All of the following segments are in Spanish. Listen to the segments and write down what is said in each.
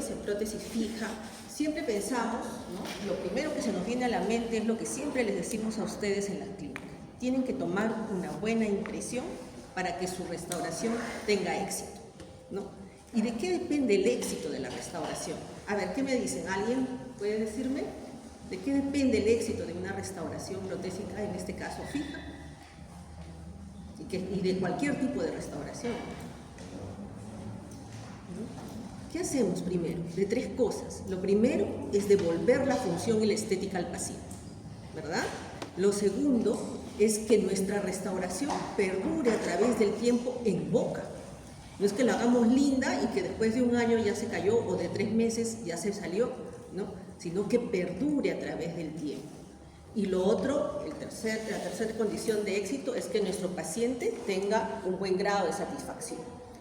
inversiones en prótesis fija, siempre pensamos, ¿no? Lo primero que se nos viene a la mente es lo que siempre les decimos a ustedes en la clínica. Tienen que tomar una buena impresión para que su restauración tenga éxito, ¿no? ¿Y de qué depende el éxito de la restauración? A ver, ¿qué me dicen? ¿Alguien puede decirme? ¿De qué depende el éxito de una restauración protésica, en este caso fija? Y de cualquier tipo de restauración. ¿Qué hacemos primero? De tres cosas. Lo primero es devolver la función y la estética al paciente, ¿verdad? Lo segundo es que nuestra restauración perdure a través del tiempo en boca. No es que la hagamos linda y que después de un año ya se cayó o de 3 meses ya se salió, ¿no? Sino que perdure a través del tiempo. Y lo otro, la tercera condición de éxito es que nuestro paciente tenga un buen grado de satisfacción,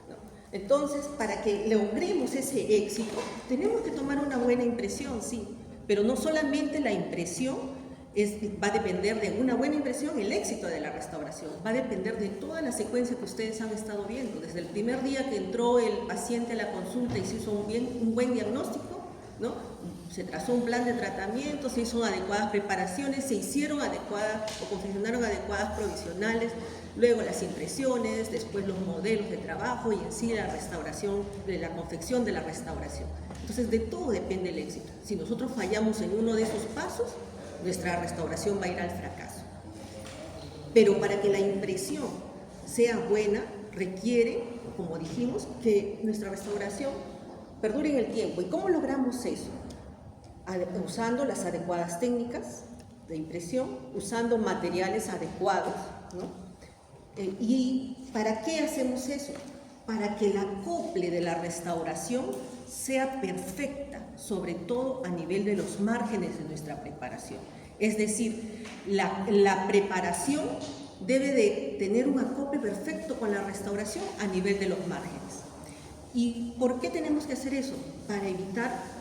¿no? Entonces, para que logremos ese éxito, tenemos que tomar una buena impresión, sí, pero no solamente la impresión va a depender de una buena impresión, el éxito de la restauración, va a depender de toda la secuencia que ustedes han estado viendo, desde el primer día que entró el paciente a la consulta y se hizo un buen diagnóstico, ¿no? Se trazó un plan de tratamiento, se hizo adecuadas preparaciones, se hicieron adecuadas o confeccionaron adecuadas provisionales, luego las impresiones, después los modelos de trabajo y en sí la restauración, de la confección de la restauración. Entonces, de todo depende el éxito. Si nosotros fallamos en uno de esos pasos, nuestra restauración va a ir al fracaso. Pero para que la impresión sea buena, requiere, como dijimos, que nuestra restauración perdure en el tiempo. ¿Y cómo logramos eso? Usando las adecuadas técnicas de impresión, usando materiales adecuados, ¿no? ¿Y para qué hacemos eso? Para que el acople de la restauración sea perfecta, sobre todo a nivel de los márgenes de nuestra preparación. Es decir, la preparación debe de tener un acople perfecto con la restauración a nivel de los márgenes. ¿Y por qué tenemos que hacer eso? Para evitar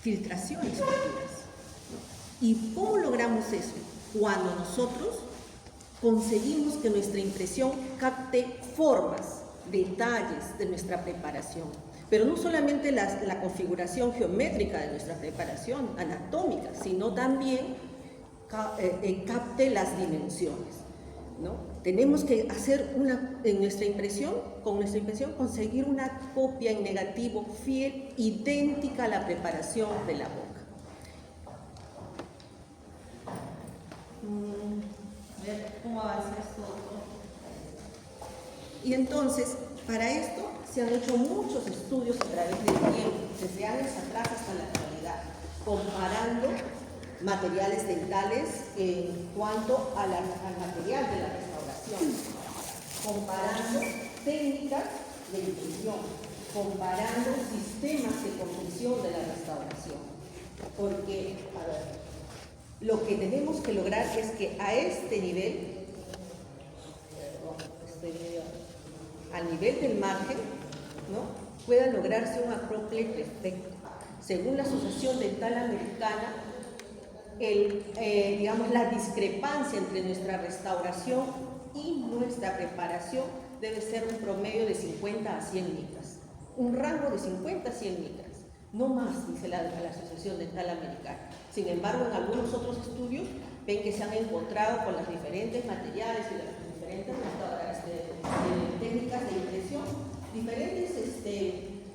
filtraciones futuras, ¿no? ¿Y cómo logramos eso? Cuando nosotros conseguimos que nuestra impresión capte formas, detalles de nuestra preparación, pero no solamente la configuración geométrica de nuestra preparación anatómica, sino también capte las dimensiones, ¿no? Tenemos que hacer con nuestra impresión, conseguir una copia en negativo fiel, idéntica a la preparación de la boca. A ver cómo avanza esto. Y entonces, para esto se han hecho muchos estudios a través del tiempo, desde años atrás hasta la actualidad, comparando materiales dentales en cuanto al material de la restauración, comparando técnicas de impresión, comparando sistemas de confección de la restauración. Porque, a ver, lo que tenemos que lograr es que a este nivel, al nivel del margen, ¿no?, pueda lograrse un acople perfecto. Según la Asociación Dental Americana, digamos, la discrepancia entre nuestra restauración y nuestra preparación debe ser un promedio de 50 a 100 micras. Un rango de 50 a 100 micras. No más, dice la Asociación Dental Americana. Sin embargo, en algunos otros estudios ven que se han encontrado con los diferentes materiales y las diferentes técnicas de impresión, diferentes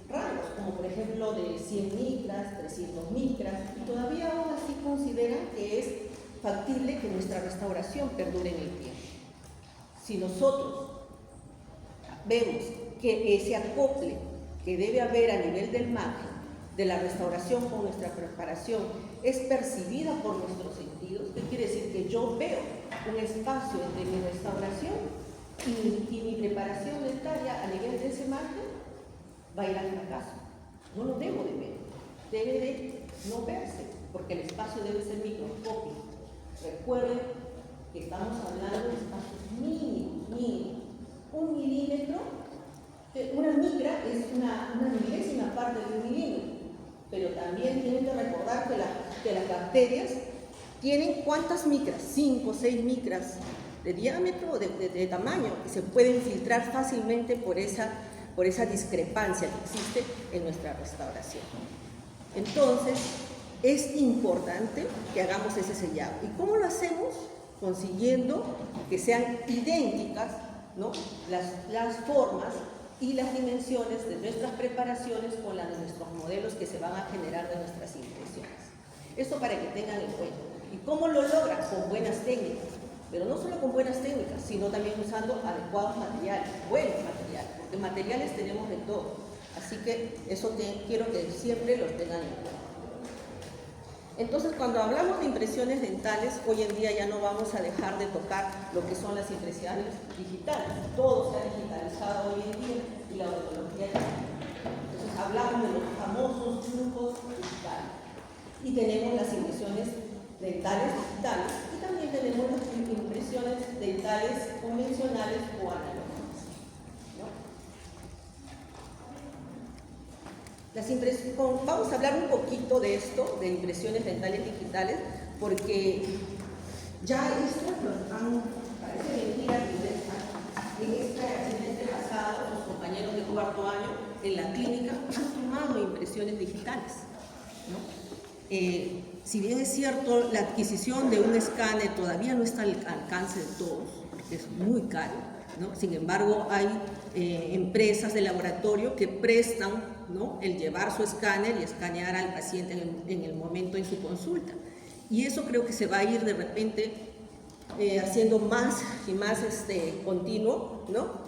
rangos, como por ejemplo de 100 micras, 300 micras, y todavía aún así consideran que es factible que nuestra restauración perdure en el tiempo. Si nosotros vemos que ese acople que debe haber a nivel del margen de la restauración con nuestra preparación es percibida por nuestros sentidos, ¿qué quiere decir? Que yo veo un espacio entre mi restauración y mi preparación dentaria a nivel de ese margen, va a ir al fracaso. No lo debo de ver, debe de no verse, porque el espacio debe ser microscópico. Recuerden que estamos hablando de espacios mínimos. 1 milímetro, una micra es una milésima parte de 1 milímetro, pero también tienen que recordar que las bacterias tienen ¿cuántas micras? 5 o 6 micras de diámetro o de tamaño, y se pueden filtrar fácilmente por esa discrepancia que existe en nuestra restauración. Entonces, es importante que hagamos ese sellado. ¿Y cómo lo hacemos? Consiguiendo que sean idénticas, ¿no?, las formas y las dimensiones de nuestras preparaciones con las de nuestros modelos que se van a generar de nuestras impresiones. Esto para que tengan en cuenta. ¿Y cómo lo logran? Con buenas técnicas. Pero no solo con buenas técnicas, sino también usando adecuados materiales, buenos materiales, porque materiales tenemos de todo. Así que eso quiero que siempre los tengan en cuenta. Entonces, cuando hablamos de impresiones dentales, hoy en día ya no vamos a dejar de tocar lo que son las impresiones digitales. Todo se ha digitalizado hoy en día y la odontología también. Entonces, hablamos de los famosos flujos digitales. Y tenemos las impresiones dentales digitales y también tenemos las impresiones dentales convencionales o analógicas, ¿no? Vamos a hablar un poquito de esto, de impresiones dentales digitales, porque ya esto parece mentira que en este accidente pasado los compañeros de cuarto año en la clínica han tomado impresiones digitales, ¿no? Si bien es cierto, la adquisición de un escáner todavía no está al alcance de todos, porque es muy caro, ¿no? Sin embargo, hay empresas de laboratorio que prestan, ¿no?, el llevar su escáner y escanear al paciente en el momento en su consulta. Y eso creo que se va a ir de repente haciendo más y más continuo, ¿no?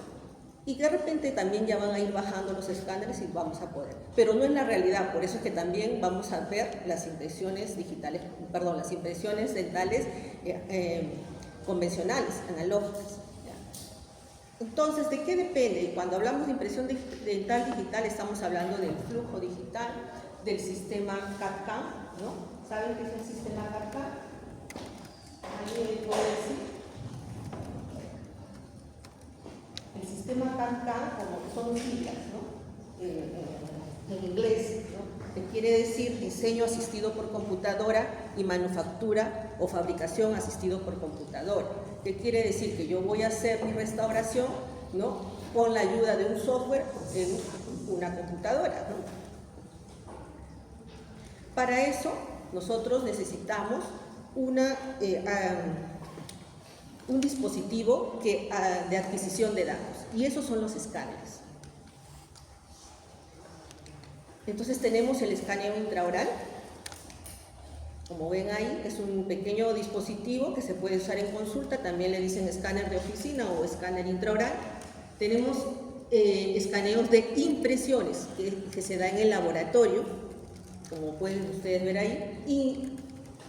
Y de repente también ya van a ir bajando los escáneres y vamos a poder. Pero no es la realidad, por eso es que también vamos a ver las impresiones digitales, perdón, las impresiones dentales convencionales, analógicas. Entonces, ¿de qué depende? Y cuando hablamos de impresión dental digital, estamos hablando del flujo digital, del sistema CAD/CAM, ¿no? ¿Saben qué es el sistema CAD/CAM? ¿Alguien me puede decir? El sistema CAD/CAM, como son siglas, ¿no?, en inglés, ¿no?, que quiere decir diseño asistido por computadora y manufactura o fabricación asistido por computadora. ¿Qué quiere decir? Que yo voy a hacer mi restauración, ¿no?, con la ayuda de un software en una computadora, ¿no? Para eso, nosotros necesitamos un dispositivo de adquisición de datos, y esos son los escáneres. Entonces tenemos el escaneo intraoral, como ven ahí, es un pequeño dispositivo que se puede usar en consulta, también le dicen escáner de oficina o escáner intraoral. Tenemos escaneos de impresiones que se da en el laboratorio, como pueden ustedes ver ahí, y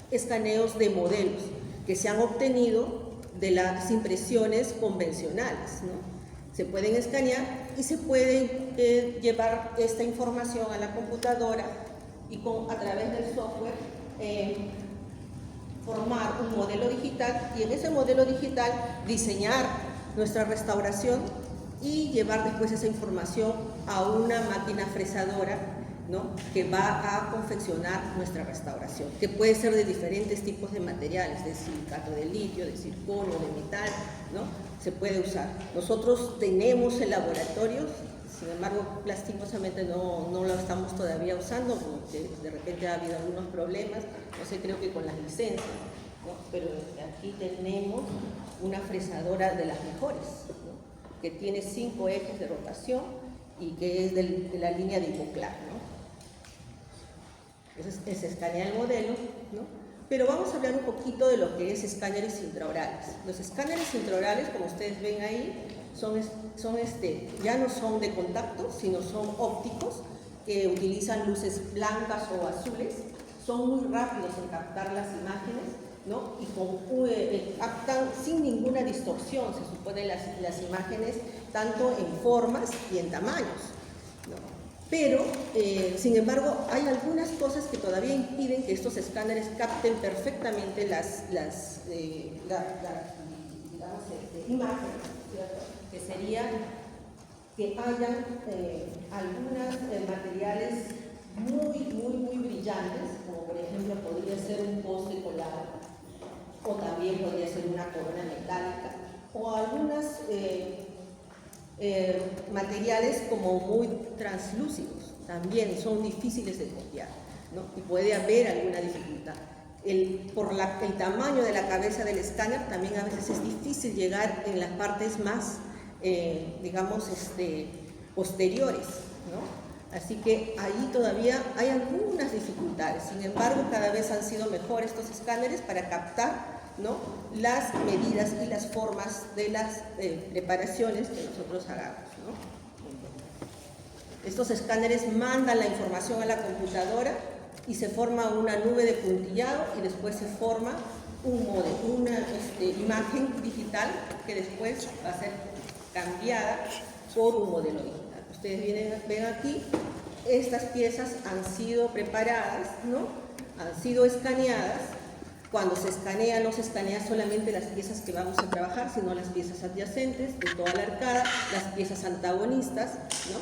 escaneos de modelos que se han obtenido de las impresiones convencionales, ¿no? Se pueden escanear y se puede llevar esta información a la computadora y a través del software formar un modelo digital, y en ese modelo digital diseñar nuestra restauración y llevar después esa información a una máquina fresadora, ¿no?, que va a confeccionar nuestra restauración, que puede ser de diferentes tipos de materiales, de silicato de litio, de circonio, de metal, ¿no? Se puede usar. Nosotros tenemos el laboratorio, sin embargo, lastimosamente no lo estamos todavía usando, porque de repente ha habido algunos problemas, no sé, creo que con las licencias, ¿no? Pero aquí tenemos una fresadora de las mejores, ¿no?, que tiene 5 ejes de rotación y que es de la línea de Ipoclar, ¿no? Entonces, se escanea el modelo, ¿no? Pero vamos a hablar un poquito de lo que es escáneres intraorales. Los escáneres intraorales, como ustedes ven ahí, ya no son de contacto, sino son ópticos, que utilizan luces blancas o azules, son muy rápidos en captar las imágenes, ¿no? Y captan sin ninguna distorsión, se supone, las imágenes, tanto en formas y en tamaños, ¿no? Pero, sin embargo, hay algunas cosas que todavía impiden que estos escáneres capten perfectamente digamos, imágenes, ¿cierto? Que serían que hayan algunos materiales muy brillantes, como por ejemplo podría ser un poste colado, o también podría ser una corona metálica, o algunas Materiales como muy translúcidos, también son difíciles de copiar, ¿no? Y puede haber alguna dificultad. Por el tamaño de la cabeza del escáner, también a veces es difícil llegar en las partes más, digamos, posteriores, ¿no? Así que ahí todavía hay algunas dificultades. Sin embargo, cada vez han sido mejores estos escáneres para captar, ¿no?, las medidas y las formas de las preparaciones que nosotros hagamos, ¿no? Estos escáneres mandan la información a la computadora y se forma una nube de puntillado y después se forma una imagen digital que después va a ser cambiada por un modelo digital. Ustedes ven aquí, estas piezas han sido preparadas, ¿no?, han sido escaneadas. Cuando se escanea, no se escanea solamente las piezas que vamos a trabajar, sino las piezas adyacentes de toda la arcada, las piezas antagonistas, ¿no?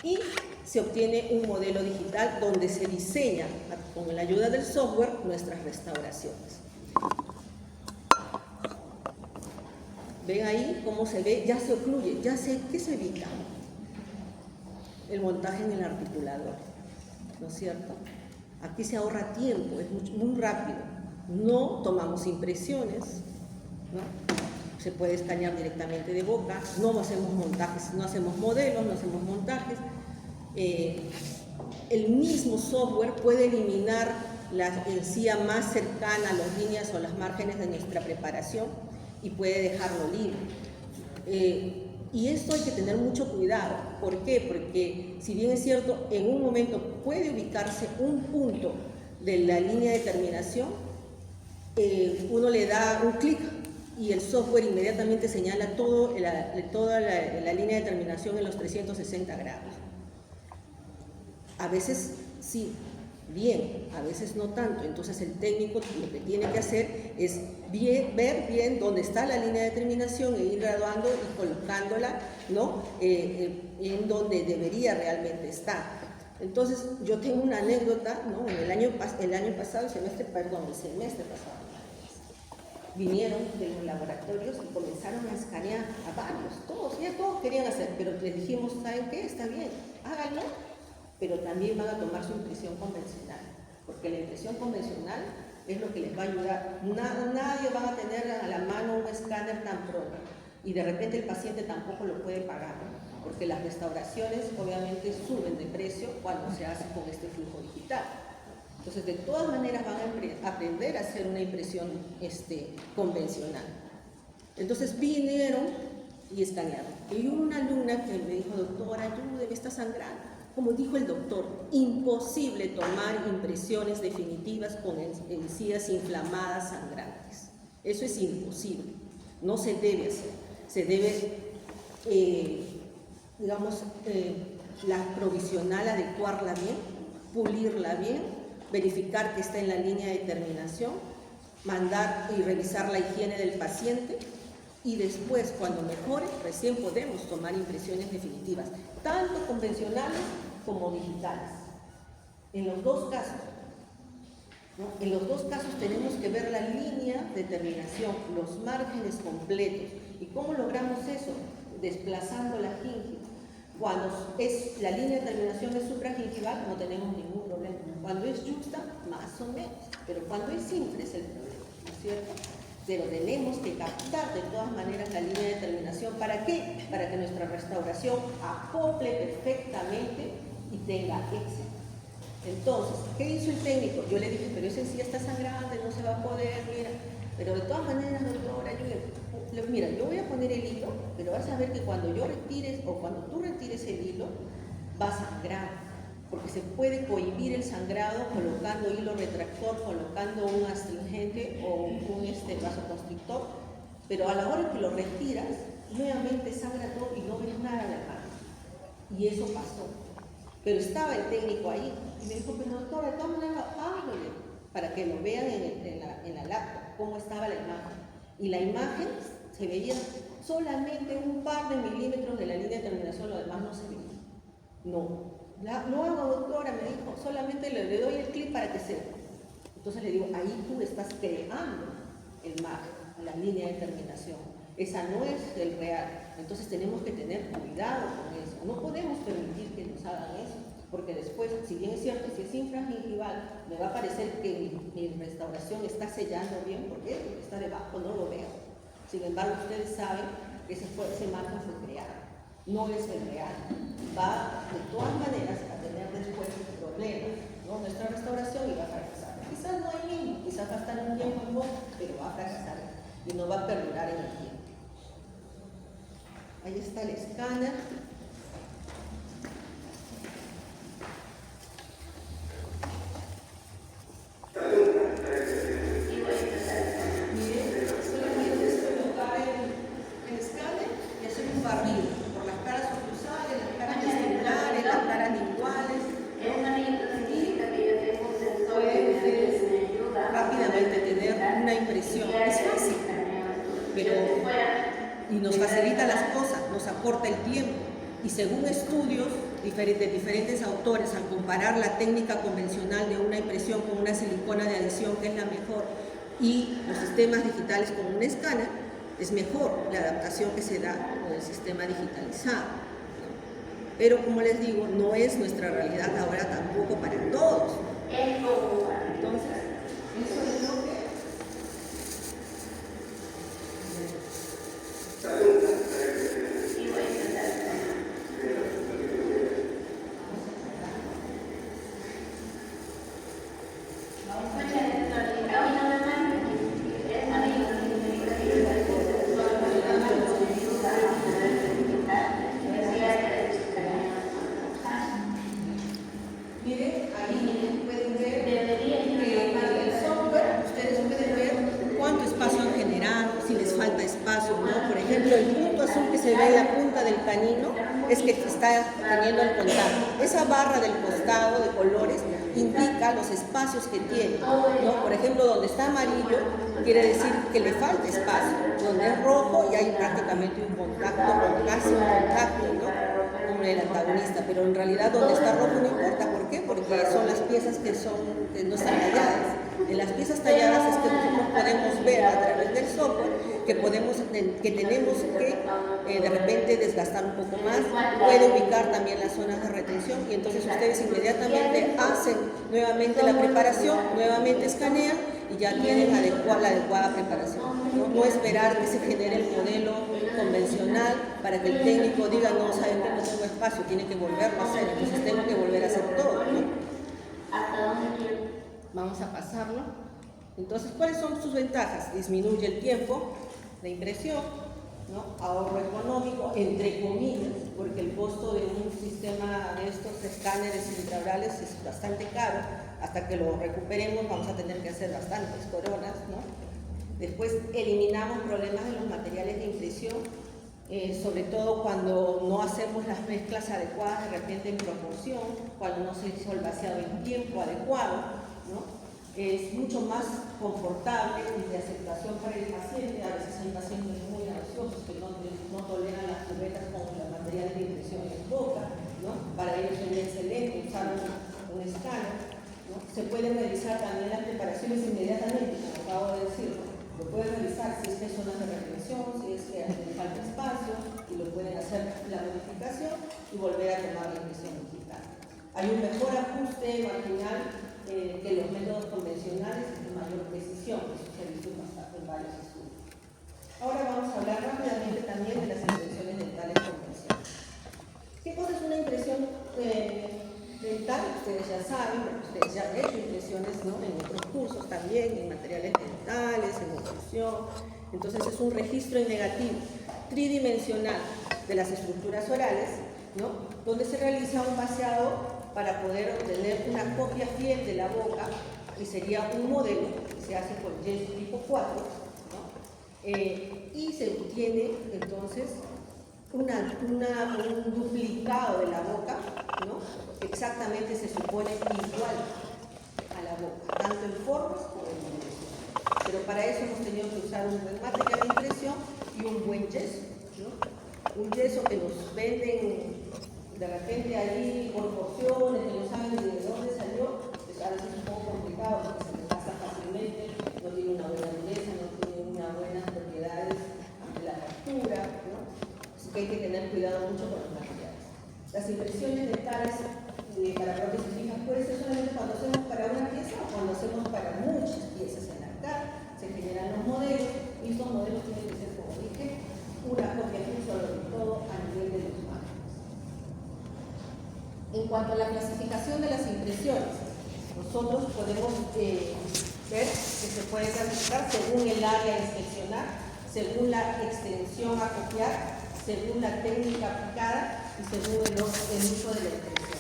Y se obtiene un modelo digital donde se diseña, con la ayuda del software, nuestras restauraciones. ¿Ven ahí cómo se ve? Ya se ocluye, ya sé que se evita el montaje en el articulador, ¿no es cierto? Aquí se ahorra tiempo, es muy rápido. No tomamos impresiones, ¿no? Se puede escanear directamente de boca, no hacemos montajes, no hacemos modelos, no hacemos montajes. El mismo software puede eliminar la encía más cercana a las líneas o las márgenes de nuestra preparación y puede dejarlo libre. Y esto hay que tener mucho cuidado. ¿Por qué? Porque si bien es cierto, en un momento puede ubicarse un punto de la línea de terminación, uno le da un clic y el software inmediatamente señala toda la línea de terminación en los 360 grados. A veces sí, bien, a veces no tanto. Entonces el técnico lo que tiene que hacer es ver bien dónde está la línea de terminación e ir graduando y colocándola, ¿no?, en donde debería realmente estar. Entonces yo tengo una anécdota, ¿no? El semestre pasado, vinieron de los laboratorios y comenzaron a escanear a varios, todos querían hacer, pero les dijimos, ¿saben qué? Está bien, háganlo, pero también van a tomar su impresión convencional, porque la impresión convencional es lo que les va a ayudar. Nadie va a tener a la mano un escáner tan pronto, y de repente el paciente tampoco lo puede pagar, ¿no?, porque las restauraciones obviamente suben de precio cuando se hace con este flujo digital. Entonces, de todas maneras van a aprender a hacer una impresión convencional. Entonces vinieron y escanearon. Y hubo una alumna que me dijo, doctora, ayúdeme, está sangrando. Como dijo el doctor, imposible tomar impresiones definitivas con encías inflamadas sangrantes. Eso es imposible, no se debe hacer. Se debe, la provisional adecuarla bien, pulirla bien, verificar que está en la línea de terminación, mandar y revisar la higiene del paciente y después, cuando mejore, recién podemos tomar impresiones definitivas, tanto convencionales como digitales. En los dos casos, ¿no? En los dos casos tenemos que ver la línea de terminación, los márgenes completos. ¿Y cómo logramos eso? Desplazando la gingiva. Cuando la línea de terminación es supragingival, no tenemos ningún problema. Cuando es yuxta, más o menos. Pero cuando es simple es el problema, ¿no es cierto? Pero tenemos que captar de todas maneras la línea de terminación. ¿Para qué? Para que nuestra restauración acople perfectamente y tenga éxito. Entonces, ¿qué hizo el técnico? Yo le dije, pero ese sí está sangrante, no se va a poder, mira. Pero de todas maneras, doctora, mira, yo voy a poner el hilo, pero vas a ver que cuando yo retires o cuando tú retires el hilo, va a sangrar, porque se puede cohibir el sangrado colocando hilo retractor, colocando un astringente o un vasoconstrictor, pero a la hora que lo retiras, nuevamente sangra todo y no ves nada de la mano. Y eso pasó. Pero estaba el técnico ahí y me dijo, pero doctora, de todas maneras, hágalo, para que lo vean en la laptop, cómo estaba la imagen. Y la imagen se veía solamente un par de milímetros de la línea de terminación, lo demás no se veía. No hago, doctora, me dijo, solamente le doy el clic para que se... Entonces le digo, ahí tú estás creando el margen, la línea de terminación. esa no es el real. Entonces tenemos que tener cuidado con eso. No podemos permitir que nos hagan eso, porque después, si bien es cierto, si es infragingival, me va a parecer que mi restauración está sellando bien, porque lo que está debajo no lo veo. Sin embargo, ustedes saben que ese marco fue creado, no es el real. Va de todas maneras a tener después problemas, ¿no? Nuestra restauración y va a fracasar. Quizás no hay mismo, quizás va a estar un tiempo en vos, pero va a fracasar y no va a perdurar en el tiempo. Ahí está el escáner. Miren, solamente es colocar el escáner y hacer un barrido por las caras oclusales, las caras vestibulares, las caras linguales. Puedes rápidamente tener una impresión. Es fácil, pero y nos facilita las cosas, nos acorta el tiempo. Y según estudios de diferentes autores, al comparar la técnica convencional de una impresión con una silicona de adición, que es la mejor, y los sistemas digitales con un escáner, es mejor la adaptación que se da con el sistema digitalizado. Pero como les digo, no es nuestra realidad ahora tampoco para todos. Entonces, eso es lo que... Miren, ahí pueden ver que el software, ustedes pueden ver cuánto espacio han generado, si les falta espacio, ¿no? Por ejemplo, el punto azul que se ve en la punta del canino es que está teniendo el contacto. Esa barra del costado de colores indica los espacios que tiene, ¿no? Por ejemplo, donde está amarillo quiere decir que le falta espacio, donde es rojo ya hay prácticamente un contacto, o casi un contacto, ¿no? Con el antagonista, pero en realidad donde está rojo no importa. ¿Por qué? Porque son las piezas que no están talladas. En las piezas talladas es que nosotros podemos ver a través del software que tenemos que de repente desgastar un poco más, puede ubicar también las zonas de retención y entonces ustedes inmediatamente hacen nuevamente la preparación, nuevamente escanean y ya tienen la adecuada preparación. No esperar que se genere el modelo convencional para que el técnico diga, no, saben que no tengo espacio, tiene que volverlo a hacer, entonces tengo que volver a hacer todo, ¿no? Vamos a pasarlo. Entonces, ¿cuáles son sus ventajas? Disminuye el tiempo de impresión, ¿no? Ahorro económico, entre comillas, porque el costo de un sistema de estos escáneres intraorales es bastante caro. Hasta que lo recuperemos vamos a tener que hacer bastantes coronas, ¿no? Después eliminamos problemas de los materiales de impresión, sobre todo cuando no hacemos las mezclas adecuadas, de repente en proporción, cuando no se hizo el vaciado en tiempo adecuado, ¿no? Es mucho más confortable y de aceptación para el paciente. A veces hay pacientes muy ansiosos que no toleran las cubetas con los materiales de impresión en boca, ¿no? Para ellos es excelente usar un escáner, ¿no? Se pueden revisar también las preparaciones inmediatamente, como acabo de decir. Lo pueden revisar si es que hay zonas de retención, si es que le falta espacio, y lo pueden hacer la modificación y volver a tomar la impresión digital. Hay un mejor ajuste marginal que los métodos convencionales y mayor precisión, eso se ha visto en varios estudios. Ahora vamos a hablar rápidamente también de las impresiones dentales convencionales. ¿Qué cosa es una impresión dental? Ustedes ya saben, ustedes ya han hecho impresiones, ¿no? En otros cursos también, en materiales dentales, en oclusión. Entonces es un registro en negativo, tridimensional de las estructuras orales, ¿no? Donde se realiza un vaciado para poder obtener una copia fiel de la boca, y sería un modelo que se hace con yeso tipo 4, ¿no? Y se obtiene entonces un duplicado de la boca, ¿no? Exactamente se supone igual a la boca, tanto en formas como en dimensión. Pero para eso hemos tenido que usar un buen material de impresión y un buen yeso, ¿no? Un yeso que nos venden de repente ahí por porciones, que no saben ni de dónde salió, pues a veces es un poco complicado porque se desgasta fácilmente, no tiene una buena dureza, no tiene unas buenas propiedades ante la cuanto a la clasificación de las impresiones, nosotros podemos ver que se puede clasificar según el área a inspeccionar, según la extensión a copiar, según la técnica aplicada y según el uso de la impresión.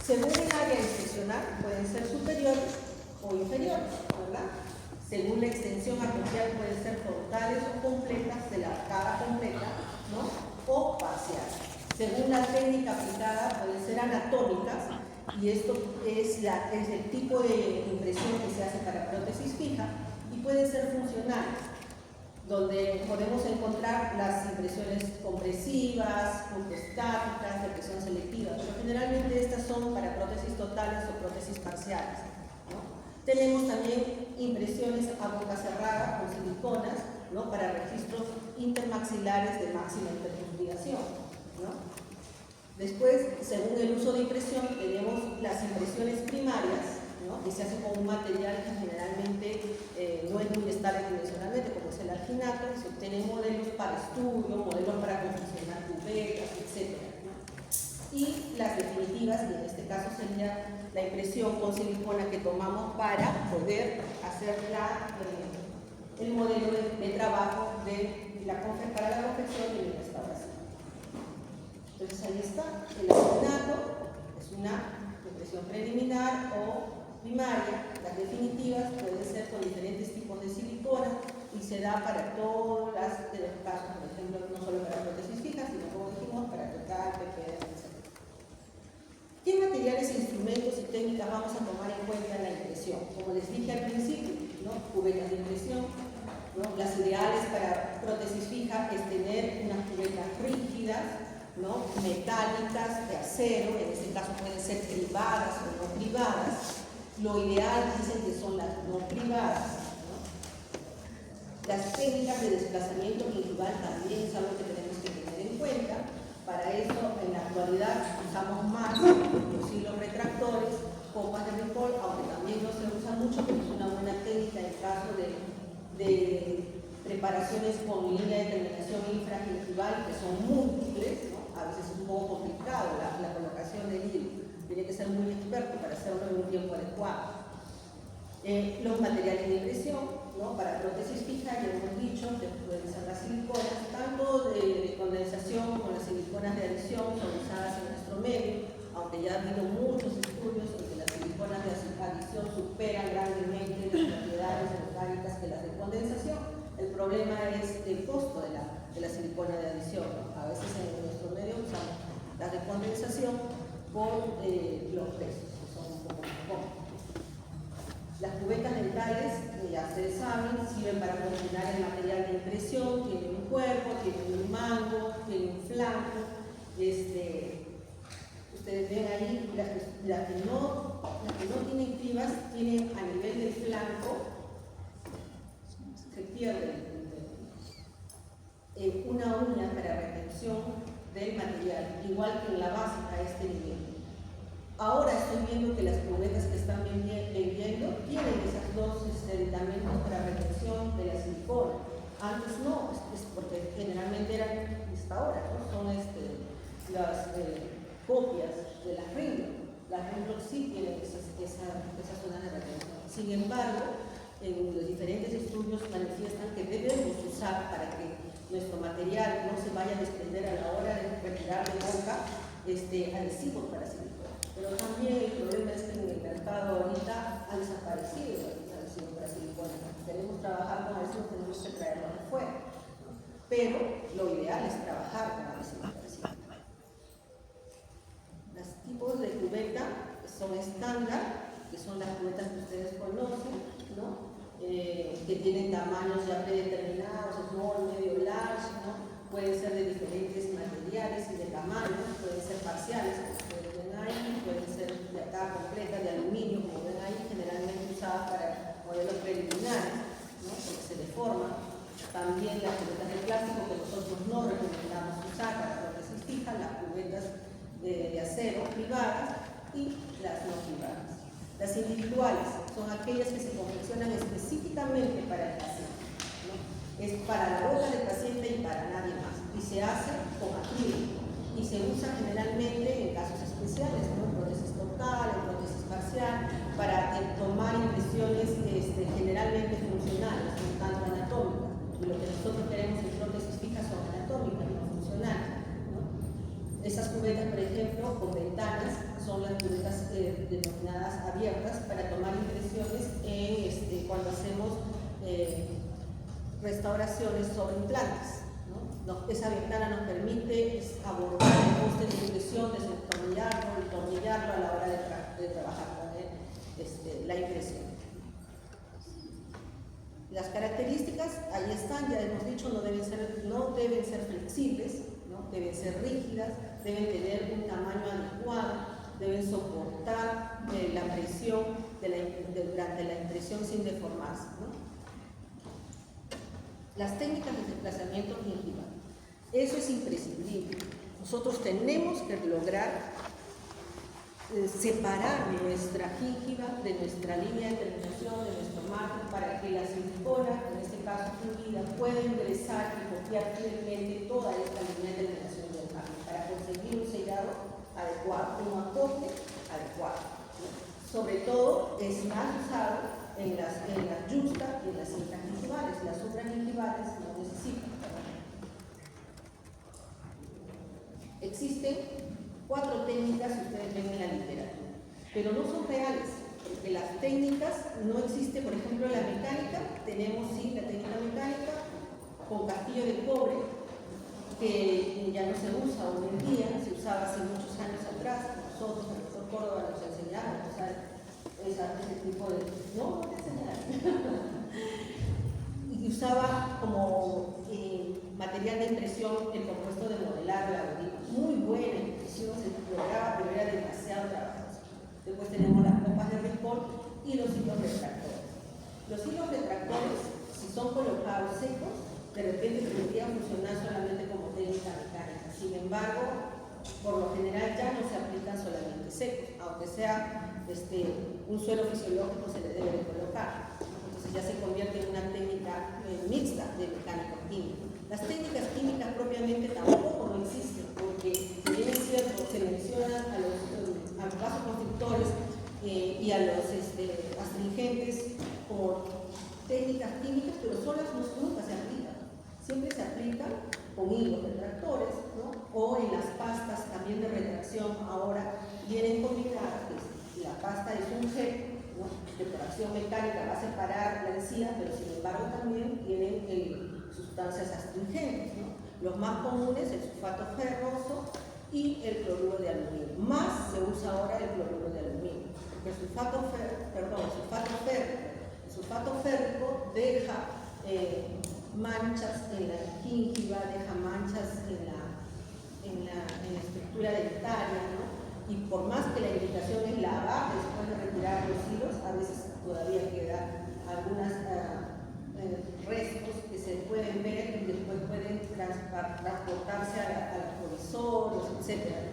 Según el área a inspeccionar, pueden ser superiores o inferiores, ¿verdad? Según la extensión a copiar, pueden ser totales o completas de la arcada completa, ¿no? O parciales. Según la técnica aplicada, pueden ser anatómicas, y esto es el tipo de impresión que se hace para prótesis fija, y pueden ser funcionales, donde podemos encontrar las impresiones compresivas, estáticas, de presión selectiva, pero generalmente estas son para prótesis totales o prótesis parciales, ¿no? Tenemos también impresiones a boca cerrada con siliconas, ¿no? Para registros intermaxilares de máxima interpolación, ¿no? Después, según el uso de impresión, tenemos las impresiones primarias, ¿no? Que se hacen con un material que generalmente no es muy estable dimensionalmente, como es el alginato. Se obtienen modelos para estudio, modelos para confeccionar cubetas, etc., ¿no? Y las definitivas, que en este caso sería la impresión con silicona que tomamos para poder hacer el modelo de trabajo para la confección y la restauración. Entonces ahí está, el alginato es una impresión preliminar o primaria. Las definitivas pueden ser con diferentes tipos de silicona y se da para todos los casos, por ejemplo, no solo para prótesis fijas, sino como dijimos, para total, PPD, etc. ¿Qué materiales, instrumentos y técnicas vamos a tomar en cuenta en la impresión? Como les dije al principio, ¿no? Cubetas de impresión, ¿no? Las ideales para prótesis fija es tener unas cubetas rígidas, ¿no? Metálicas, de acero, en este caso pueden ser privadas o no privadas. Lo ideal dicen que son las no privadas, ¿no? Las técnicas de desplazamiento gingival también es algo que tenemos que tener en cuenta. Para eso, en la actualidad, usamos más los hilos retractores, copas de Ripoll, aunque también no se usa mucho, pero es una buena técnica en caso de preparaciones con línea de terminación infragingival, que son múltiples, ¿no? A veces es un poco complicado la colocación del hilo. Tiene que ser muy experto para hacerlo en un tiempo adecuado. Los materiales de impresión, ¿no? Para prótesis fija, ya hemos dicho que pueden ser las siliconas, tanto de condensación como las siliconas de adición son usadas en nuestro medio, aunque ya ha habido muchos estudios en que las siliconas de adición superan grandemente las propiedades orgánicas que las de condensación. El problema es el costo de la silicona de adición, ¿no? A veces en nuestro medio usamos las de condensación por los precios, que son un poco más cómodos. Las cubetas dentales, ya ustedes saben, sirven para coordinar el material de impresión. Tienen un cuerpo, tienen un mango, tienen un flanco. Ustedes ven ahí, las que no tienen cribas, tienen a nivel del flanco, se pierde una uña para retención del material, igual que en la base a este nivel. Ahora estoy viendo que las cubetas que están vendiendo tienen esos dos aditamentos para retención de la silicona. Antes no, es porque generalmente eran hasta ahora, ¿no? Son las copias de las Ringlock. Las Ringlock sí tienen esas zonas de retención. Sin embargo, en los diferentes estudios manifiestan que debemos usar, para que nuestro material no se vaya a desprender a la hora de retirar de boca, adhesivos para silicona. Pero también el problema es que en el mercado ahorita ha desaparecido el adhesivo para silicona. Si queremos trabajar con adhesivos, tenemos que traerlos de fuera, ¿no? Pero lo ideal es trabajar con adhesivos para silicona. Los tipos de cubeta son estándar, que son las cubetas que ustedes conocen, ¿no? Que tienen tamaños ya predeterminados, small, medio, large, ¿no? Pueden ser de diferentes materiales y de tamaños, pueden ser parciales, como ustedes ven ahí, pueden ser de acá completa, de aluminio, como ven ahí, generalmente usadas para modelos preliminares, ¿no? Porque se deforman. También las cubetas de plástico, que nosotros no recomendamos usar para prótesis fijas, las cubetas de acero privadas y las no privadas. Las individuales son aquellas que se confeccionan específicamente para el paciente, ¿no? Es para la boca del paciente y para nadie más. Y se hace con acrílico. y se usa generalmente en casos especiales, ¿no? En prótesis total, en prótesis parcial, para tomar impresiones generalmente funcionales, no tanto anatómicas. Y lo que nosotros queremos en prótesis fijas son anatómicas, no funcionales, ¿no? Esas cubetas, por ejemplo, con ventanas, son las cubetas denominadas abiertas para tomar impresiones cuando hacemos restauraciones sobre implantes, ¿no? Esa ventana nos permite abordar el coste de impresión, desentornillarlo a la hora de trabajar la impresión. Las características, ahí están, ya hemos dicho, no deben ser flexibles, ¿no? Deben ser rígidas, deben tener un tamaño adecuado, deben soportar la presión durante la impresión sin deformarse, ¿no? Las técnicas de desplazamiento gingival. Eso es imprescindible. Nosotros tenemos que lograr separar nuestra gingiva de nuestra línea de terminación, de nuestro margen, para que la silicona, en este caso fluida, pueda ingresar y copiar fielmente toda esta línea de terminación del margen para conseguir un sellado adecuado, un acople adecuado. Sobre todo es más usado en las justas y en las intragingivales. Las supragingivales no necesitan. Existen 4 técnicas que ustedes ven en la literatura, pero no son reales, porque las técnicas no existen. Por ejemplo, en la mecánica tenemos sí la técnica mecánica con castillo de cobre, que ya no se usa hoy en día, se usaba hace muchos años atrás. Nosotros, el profesor Córdoba, nos enseñaba a usar ese tipo de... No te enseñaron. Y usaba como material de impresión el compuesto de modelar la rodilla. Muy buena impresión, se lograba, pero era demasiado trabajoso. Después tenemos las copas de Ripoll y los hilos retractores. Los hilos retractores, si son colocados secos, de repente podrían funcionar solamente como técnica mecánica. Sin embargo, por lo general ya no se aplican solamente secos, aunque sea un suelo fisiológico se le debe de colocar. Entonces ya se convierte en una técnica mixta de mecánica química. Las técnicas químicas propiamente tampoco no existen, porque si bien es cierto, se mencionan a los vasoconstrictores y a los astringentes como técnicas químicas, pero solas nunca se aplican. Siempre se aplican con hilos retractores, ¿no? O en las pastas también de retracción ahora vienen combinadas. La pasta es un gel, ¿no? De tracción mecánica, va a separar la encía, pero sin embargo también tienen sustancias astringentes, ¿no? Los más comunes, el sulfato ferroso y el cloruro de aluminio. Más se usa ahora el cloruro de aluminio, porque el sulfato férrico deja manchas en la gingiva, deja manchas en la estructura dentaria, ¿no? Y por más que la indicación es lavar después de retirar los hilos, a veces todavía quedan algunos restos que se pueden ver y después pueden transportarse a los provisorios, etc.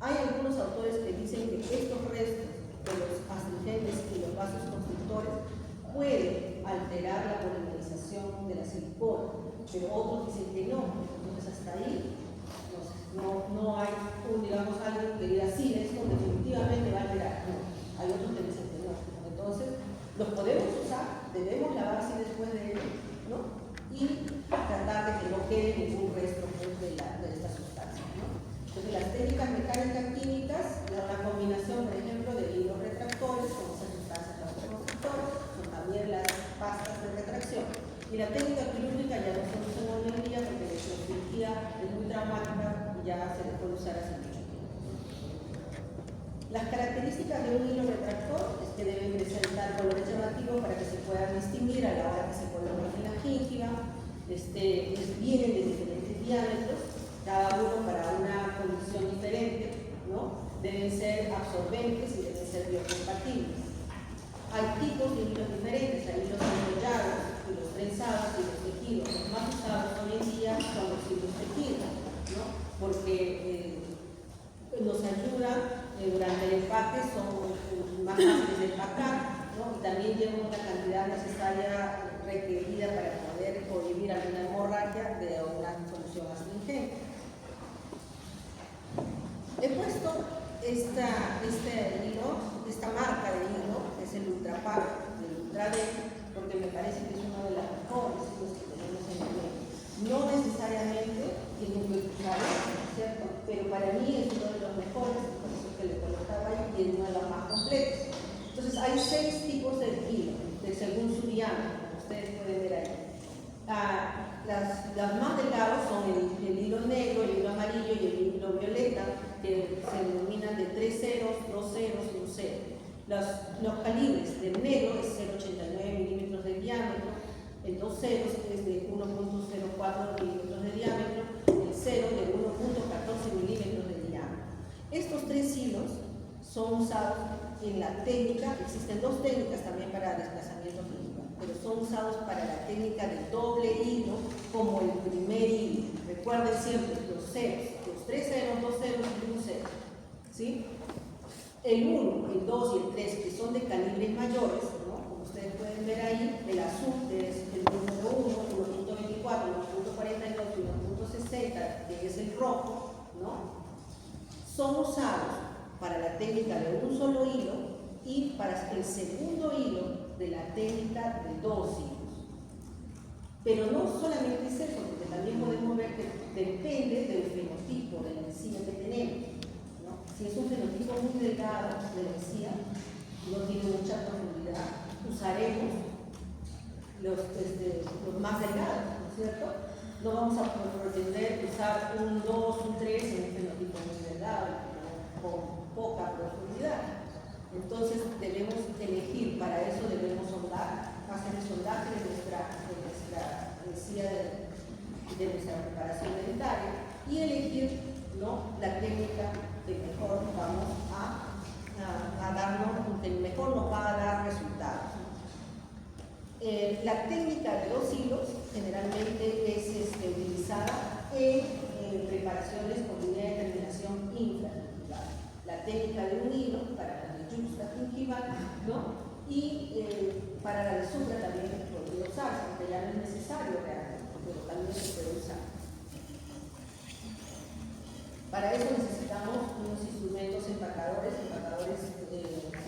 Hay algunos autores que dicen que estos restos de los astringentes y los vasos constrictores pueden alterar la polimerización de la silicona, pero otros dicen que no. Entonces hasta ahí no hay digamos, algo que diga sí, esto definitivamente va a alterar. No, hay otros que dicen que no. Entonces los podemos usar, debemos lavar así después de ello, ¿no? Y tratar de que no quede ningún resto de esta sustancia, ¿no? Entonces las técnicas mecánicas químicas, la combinación, por ejemplo, de hilos retractores con esas sustancias vasoconstrictoras, son también las pastas de retracción. Y la técnica quirúrgica ya no se usa hoy en día porque la cirugía es muy traumática y ya se le puede usar hace mucho tiempo. Las características de un hilo retractor es que deben presentar colores llamativos para que se puedan distinguir a la hora que se colocan en la gingiva. Vienen de diferentes diámetros, cada uno para una condición diferente, ¿no? Deben ser absorbentes y deben ser biocompatibles. Hay tipos de hilos diferentes, hay hilos enrollados, hilos trenzados y los tejidos. Los más usados hoy en día son los hilos tejidos, ¿no? Porque nos ayudan durante el empaque, son más fáciles de empacar, ¿no? Y también llevan una cantidad necesaria requerida para poder prohibir alguna hemorragia de una solución astringente. He puesto esta marca de hilo, que es el Ultra Pack, el Ultra D, porque me parece que es uno de los mejores hilos que tenemos en el medio. No necesariamente tienen que usarlo, ¿cierto? Pero para mí es uno de los mejores, por eso que le colocaba ahí, y es uno de los más completos. Entonces hay 6 tipos de hilo, según su diámetro, como ustedes pueden ver ahí. Las más delgadas son el hilo negro, el hilo amarillo y el hilo violeta, que se denominan de 3 ceros, 2 ceros y 1 cero. Los calibres del negro es 0,89 milímetros de diámetro, el 2 ceros es de 1,04 milímetros de diámetro, el 0 de 1,14 milímetros de diámetro. Estos 3 hilos son usados en la técnica, existen 2 técnicas también para desplazamiento lineal, pero son usados para la técnica del doble hilo como el primer hilo. Recuerden siempre los ceros, los 3 ceros, 2 ceros y 1 cero, ¿sí? El 1, el 2 y el 3, que son de calibres mayores, ¿no? Como ustedes pueden ver ahí, el azul, que es el número 1, 1.24, 1.42 y 1.60, que es el rojo, ¿no? Son usados para la técnica de un solo hilo y para el segundo hilo de la técnica de 2 hilos. Pero no solamente es eso, porque también podemos ver que depende del fenotipo de la encía que tenemos. Si es un fenotipo muy delgado de la encía, no tiene mucha profundidad, usaremos los más delgados, ¿no es cierto? No vamos a pretender usar un 2, un 3 en un fenotipo muy delgado, con poca profundidad. Entonces debemos elegir, para eso debemos hacer el sondaje de nuestra encía de nuestra preparación dentaria y elegir, ¿no?, la técnica que mejor vamos a darnos, que mejor nos va a dar resultados. La técnica de 2 hilos generalmente es utilizada en preparaciones con línea de terminación infragingival. La técnica de un hilo para la de juxtagingival, ¿no? Y para la de supra también podría usarse, aunque ya no es necesario realmente, pero también se puede usar. Para eso necesitamos unos instrumentos empacadores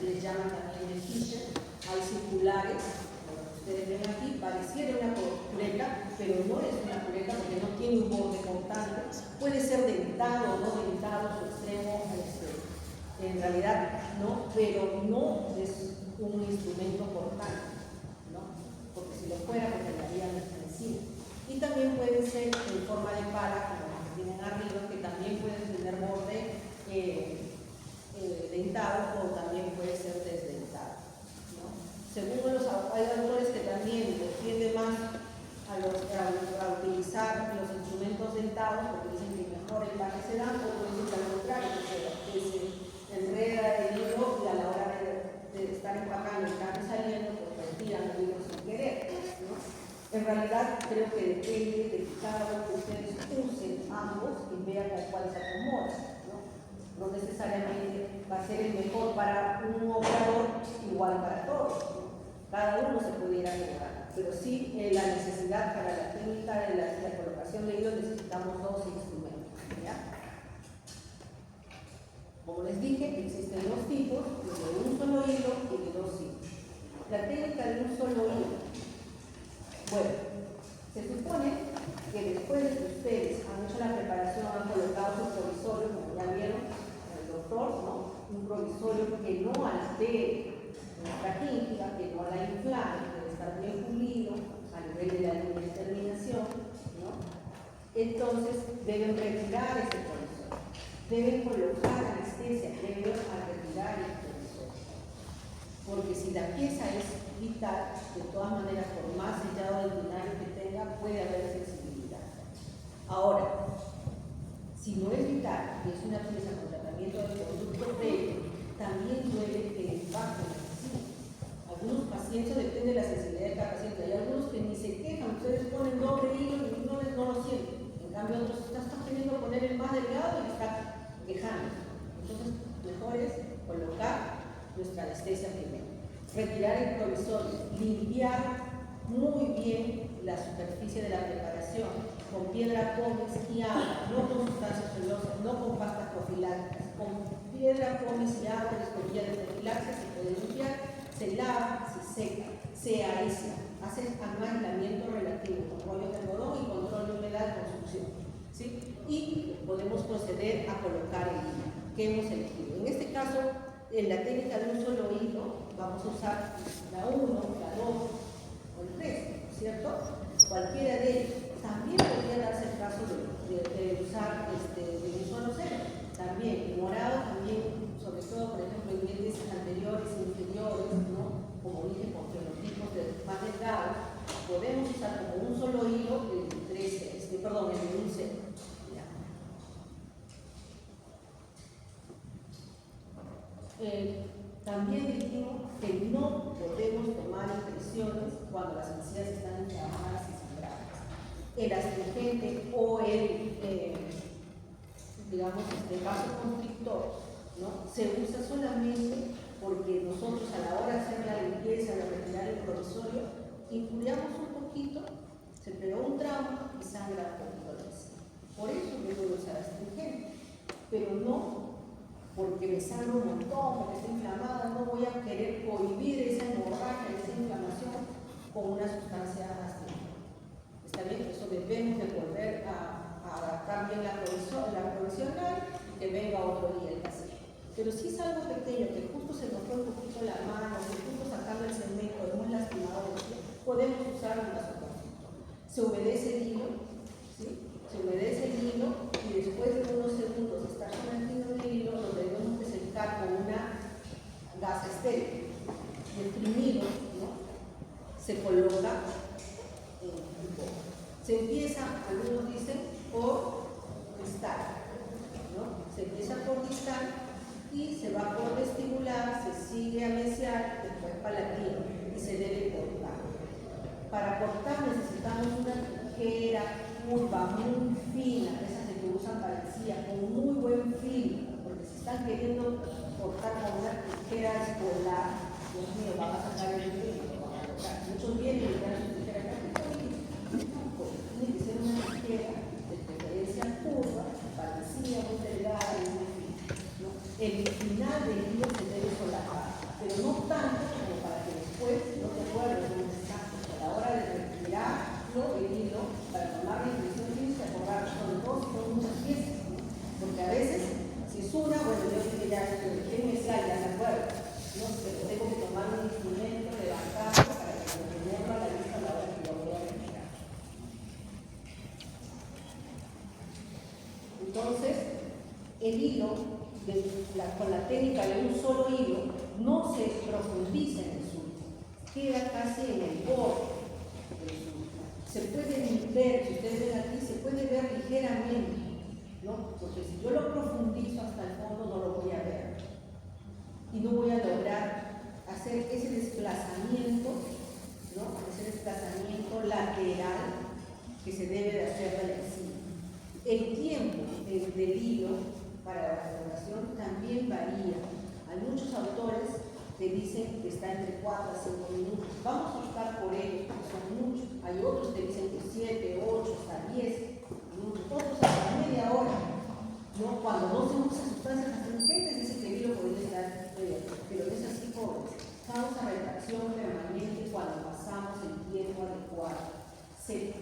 les llaman también de Fisher. Hay circulares, como ustedes ven aquí, pareciera una cureta, pero no es una cureta porque no tiene un borde cortante. Puede ser dentado o no dentado, su extremo, en realidad no, pero no es un instrumento cortante, ¿no? Porque si lo fuera, pues quedaría encima. Y también pueden ser en forma de pala, como las que tienen arriba, que también pueden tener borde dentado o también puede ser desdentado, ¿no? Según hay autores que también defienden más a utilizar los instrumentos dentados porque dicen que mejor el empaque se da, o dicen que al contrario, que se enreda el hilo y a la hora de estar empacando y estar saliendo, pues retiran el hilo sin querer, ¿no? En realidad creo que depende de que cada uno de ustedes usen ambos y vean cuál se acomoda, ¿no? No necesariamente va a ser el mejor para un operador igual para todos, ¿no? Cada uno se puede ir a acomodar, pero sí la necesidad para la técnica de la colocación de hilos necesitamos 2 instrumentos, ¿ya? Como les dije, existen 2 tipos, de un solo hilo y de 2 hilos. La técnica de un solo hilo. Bueno, se supone que después de que ustedes han hecho la preparación, han colocado su provisorio, como ya vieron el doctor, ¿no? Un provisorio que no altere nuestra química, que no la inflame, que debe estar bien pulido a nivel de la línea de terminación, ¿no? Entonces deben retirar ese provisorio, deben colocar anestesia previo a retirar el provisorio, porque si la pieza es vital, de todas maneras, por más sellado del binario que tenga, puede haber sensibilidad. Ahora, si no es vital y es una pieza con tratamiento del conducto previo, también duele que el impacto necesite. Algunos pacientes, depende de la sensibilidad de cada paciente, hay algunos que ni se quejan, ustedes ponen doble hilo y no lo sienten. En cambio, otros están queriendo poner el más delgado y están quejando. Entonces, mejor es colocar nuestra anestesia primero. Retirar el provisorio, limpiar muy bien la superficie de la preparación, con piedra pómez y agua, no con sustancias celosas, no con pastas profilácticas, con piedra pómez y agua de escobilla de profilaxis se puede limpiar, se lava, se seca, se aísla, hace aislamiento relativo con rollos de algodón y control de humedad con succión, ¿sí? Y podemos proceder a colocar el hilo que hemos elegido. En este caso, en la técnica de un solo hilo, vamos a usar la 1, la 2 o el 3, ¿cierto? Cualquiera de ellos. También podría darse el caso de usar de un solo cero. También, en morado, también, sobre todo, por ejemplo, en dientes anteriores e inferiores, ¿no? Como dije, con fenotipos más delgados, podemos usar como un solo hilo el de un cero. También dijimos que no podemos tomar impresiones cuando las encías están inflamadas y sangradas. El astringente o el vasoconstrictor, ¿no? Se usa solamente porque nosotros a la hora de hacer la limpieza, de retirar el provisorio, incurriamos un poquito, se pegó un trauma y sangra un poquito la encía. Por eso yo voy a usar astringente, pero no porque me sangra un montón, porque está inflamada, no voy a querer cohibir esa hemorragia, esa inflamación con una sustancia astringente. ¿Está bien? Eso debemos de volver a adaptar bien la provisional y que venga otro día el paciente. Pero si es algo pequeño, que justo se nos fue un poquito la mano, que justo sacando el segmento es muy lastimado, podemos usar un vasoconstrictor. Se humedece el hilo, ¿sí? Se humedece el hilo y después de unos segundos de estar sumergido en el hilo, lo debemos de secar con una gasa estéril. El trimilo, ¿no? Se coloca en un poco. Se empieza, algunos dicen, por distal, ¿no? Se empieza por distal y se va por vestibular, se sigue a mesial, después palatino y se debe cortar. Para cortar necesitamos una tijera curva muy fina, esas que usan para encía, con muy buen filo, porque si están queriendo cortar con una tijera escolar, Dios mío, van a sacar el filo, lo van a cortar. Muchos vienen y dan su tijera acá, tiene que ser una tijera de preferencia curva, para encía, muy delgada y muy fina, ¿no? El final del hilo se debe solapar, pero no tanto como para que después no te acuerdes dónde está. A la hora de retirarlo el hilo, para tomar la impresión tienes que acordar, son dos, son muchas piezas, ¿no? Porque a veces, si es una, bueno, yo dije ya, ¿quién me sale? Ya me acuerdo, ¿no? Pero tengo que tomar un instrumento, levantarlo para que lo tenerlo a la vista a la hora que lo voy a retirar. Entonces, el hilo, con la técnica de un solo hilo, no se profundiza en el surco, queda casi en el borde del surco. Se puede ver, si ustedes ven aquí, se puede ver ligeramente, ¿no? Porque si yo lo profundizo hasta el fondo, no lo voy a ver. Y no voy a lograr hacer ese desplazamiento, ¿no? Ese desplazamiento lateral que se debe de hacer de la encía. El tiempo del hilo para la restauración también varía. Hay muchos autores que dicen que está entre 4 a 5 minutos. Vamos a optar por ellos, porque son muchos. Hay otros que dicen que 7, 8, hasta 10 minutos, otros hasta media hora, ¿no? Cuando no se usan sustancias astringentes, dicen que el hilo podría estar pero es así, jóvenes. Causa retracción permanente cuando pasamos el tiempo adecuado. Se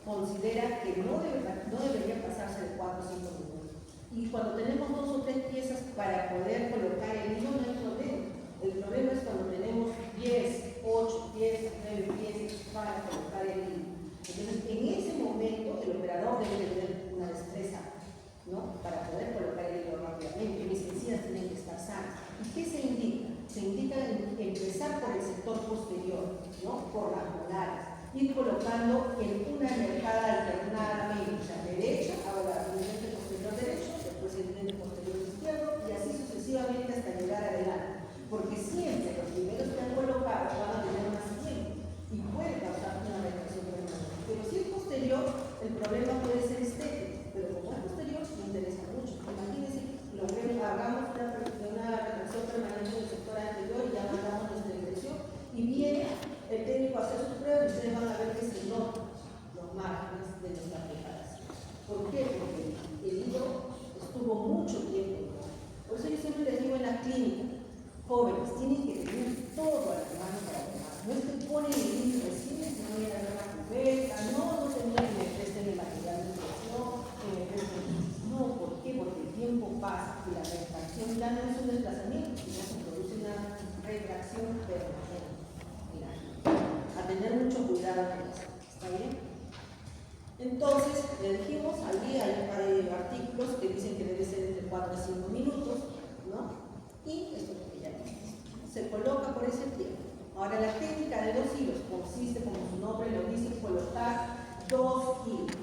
considera que no debería pasarse de 4 o 5 minutos. Y cuando tenemos 2 o 3 piezas para poder colocar el hilo, no hay problema. El problema es cuando tenemos 10, 8 piezas, 9 piezas para colocar el hilo. Entonces, en ese momento, el operador debe tener una destreza, ¿no? Para poder colocar el hilo rápidamente. Mis encías tienen que estar sanas. ¿Y qué se indica? Se indica empezar por el sector posterior, ¿no? Por las molares. Ir colocando en una mercada alternadamente, o sea, derecha, ahora el diente posterior derecho, después el diente posterior izquierdo, y así sucesivamente hasta llegar adelante. Porque siempre los primeros que han colocado van a tener más tiempo y puede causar una retracción permanente. Pero si es posterior, el problema puede ser estético, pero como es posterior, me interesa mucho. Imagínense, hagamos una retracción permanente del sector anterior y ya mandamos nuestra impresión y viene el técnico a hacer sus pruebas y ustedes van a ver que se notan los márgenes de nuestra preparación. ¿Por qué? Porque el hilo estuvo mucho tiempo. Por eso yo siempre les digo en la clínica, jóvenes, tienen que tener todo a la mano para tomar. No es que ponen el hilo recién, no voy a dar una cubeta, no tenía que me presten el material de impresión, que me presten. No, ¿por qué? Porque el tiempo pasa y la retracción ya no es un desplazamiento, sino se produce una retracción permanente. Mira, a tener mucho cuidado con eso. ¿Está bien? Entonces, le dijimos, al día hay artículos que dicen que debe ser entre 4 a 5 minutos, ¿no? Y esto es lo que ya vimos. Se coloca por ese tiempo. Ahora, la técnica de 2 hilos consiste, como su nombre lo dice, en colocar 2 hilos.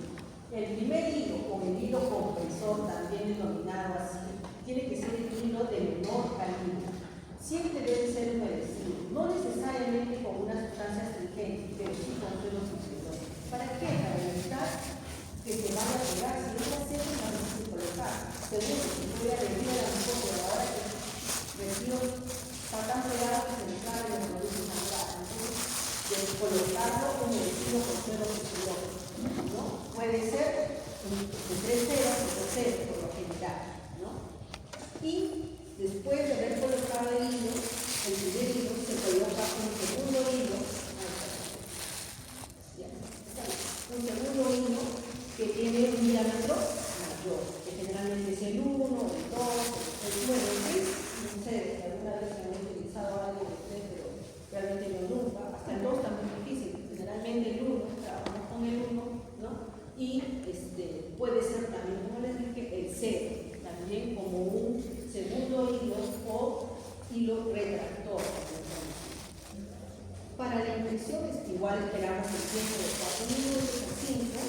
El primer hilo, con el hilo compresor, también denominado así, tiene que ser el hilo de menor calibre. Siempre debe ser humedecido, no necesariamente con una sustancia astringente, pero sí con suelos inferiores. ¿Para qué? Para evitar que se vaya a pegar. Si no se hace, es más difícil colocar. Seguro, si voy a decir a lo mejor, pero ahora que recibo está tan pegado que se me cae y me produce sangrar. Entonces, de colocarlo humedecido con suelos inferiores, ¿no? Puede ser de 3 ceros o 0 por lo general, ¿no? Y después de haber colocado el hilo, el primer hilo se coloca un segundo hilo, un segundo hilo que tiene un diámetro mayor, que generalmente es el 1, el 2, el 9, el 3, no sé, alguna vez han utilizado algo de 3, pero realmente no nunca, hasta el 2 también es difícil, generalmente el 1, trabajamos con el 1, ¿no? Y puede ser también, como les dije, el 0, también como un segundo hilo o hilo retractor. Para la impresión es igual, esperamos el tiempo de 4 minutos a 5,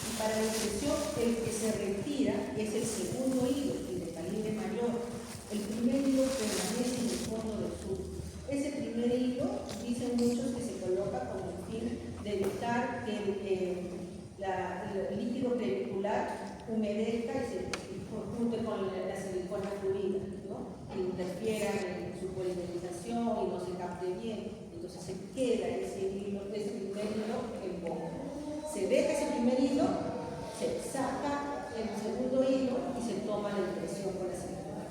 y para la impresión el que se retira es el segundo hilo, el de calibre mayor. El primer hilo permanece en el fondo del tubo. Ese primer hilo, dicen muchos que se coloca con el fin de evitar que el líquido clavicular humedezca y se junte con la silicona fluida, ¿no? Que interfiera en su polimerización y no se capte bien. Entonces se queda ese primer hilo en boca. Se deja ese primer hilo, se saca el segundo hilo y se toma la impresión con la silicona.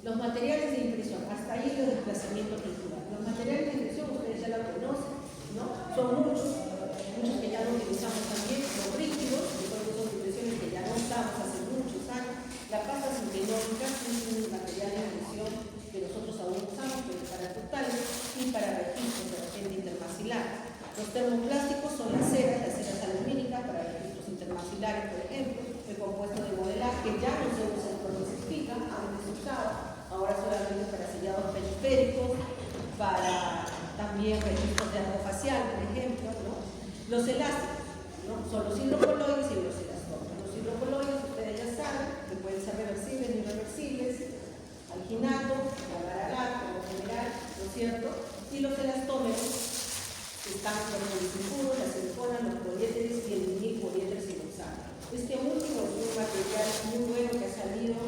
Los materiales de impresión, hasta ahí el desplazamiento titular. Los materiales de impresión ustedes ya lo conocen, ¿no? Son muchos que ya no utilizamos también, los rígidos, que son impresiones que ya no usamos hace muchos años. La pasta sintenónica es un material de impresión que nosotros aún usamos, pero para totales y para registros de repente intermaxilares. Los termoplásticos son las ceras alumínicas para registros intermaxilares, por ejemplo, el compuesto de modelaje que ya no se usa en se explica, antes se usaba, ahora solamente para sellados periféricos, para también registros de arco facial, por ejemplo, ¿no? Los elásticos, ¿no? Son los hidrocoloides y los elastomes. Los hidrocoloides, ustedes ya saben, que pueden ser reversibles y no reversibles, alginato, agarralat, por lo general, ¿no es cierto? Y los elastómeros, que están los polisulfuros, la silicona, los poliéteres y el vinil poliéter siloxano. Este último es un material muy bueno que ha salido,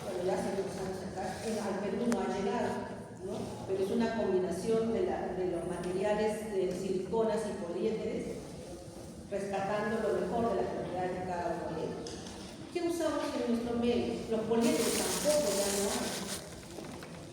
bueno, ya hace unos años acá, al Perú no ha llegado, ¿no? Pero es una combinación de los materiales de siliconas y poliéteres, rescatando lo mejor de la propiedad de cada uno de ellos. ¿Qué usamos en nuestro medio? Los poliéteres tampoco ya no hay.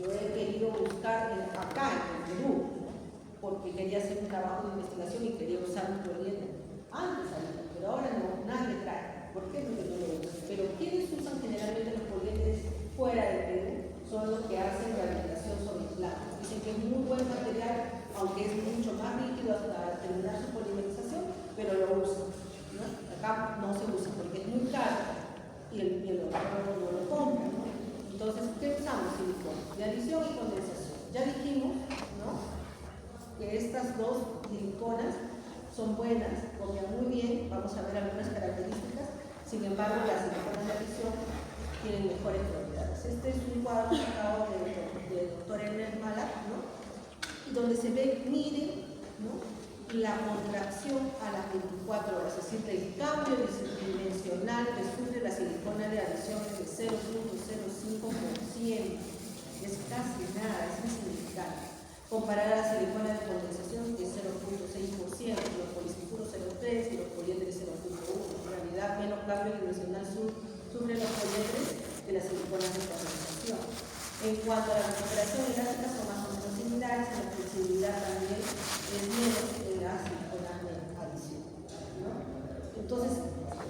Yo he querido buscar acá en el Perú, porque quería hacer un trabajo de investigación y quería usar un poliéter. Antes había, pero ahora no, nadie trae. ¿Por qué? Porque no lo usan. Pero quienes usan generalmente los poliéteres fuera del Perú son los que hacen rehabilitación sobre planos. Dicen que es muy buen material, aunque es mucho más líquido hasta terminar su polimerización, pero lo usan, ¿no? Acá no se usa porque es muy caro y el otro no lo compra, ¿no? Entonces, ¿qué usamos? Silicona, de adición y condensación. Ya dijimos, ¿no?, que estas dos siliconas son buenas, copian muy bien, vamos a ver algunas características, sin embargo, las siliconas de adición tienen mejores propiedades. Este es un cuadro sacado del doctor Ernest Malak, ¿no?, donde se ve, miren, ¿no?, la contracción a las 24 horas, es decir, el cambio dimensional que sufre la silicona de adición es de 0.05%. Es casi nada, es insignificante. Comparar la silicona de condensación, que es 0.6%, los polisulfuros 0.3% y los poliésteres 0.1%. En realidad, menos cambio dimensional sufren los poliésteres que las siliconas de condensación. En cuanto a la recuperación elástica, son más o menos similares, y la flexibilidad también es menos que las siliconas de adición, ¿no? Entonces,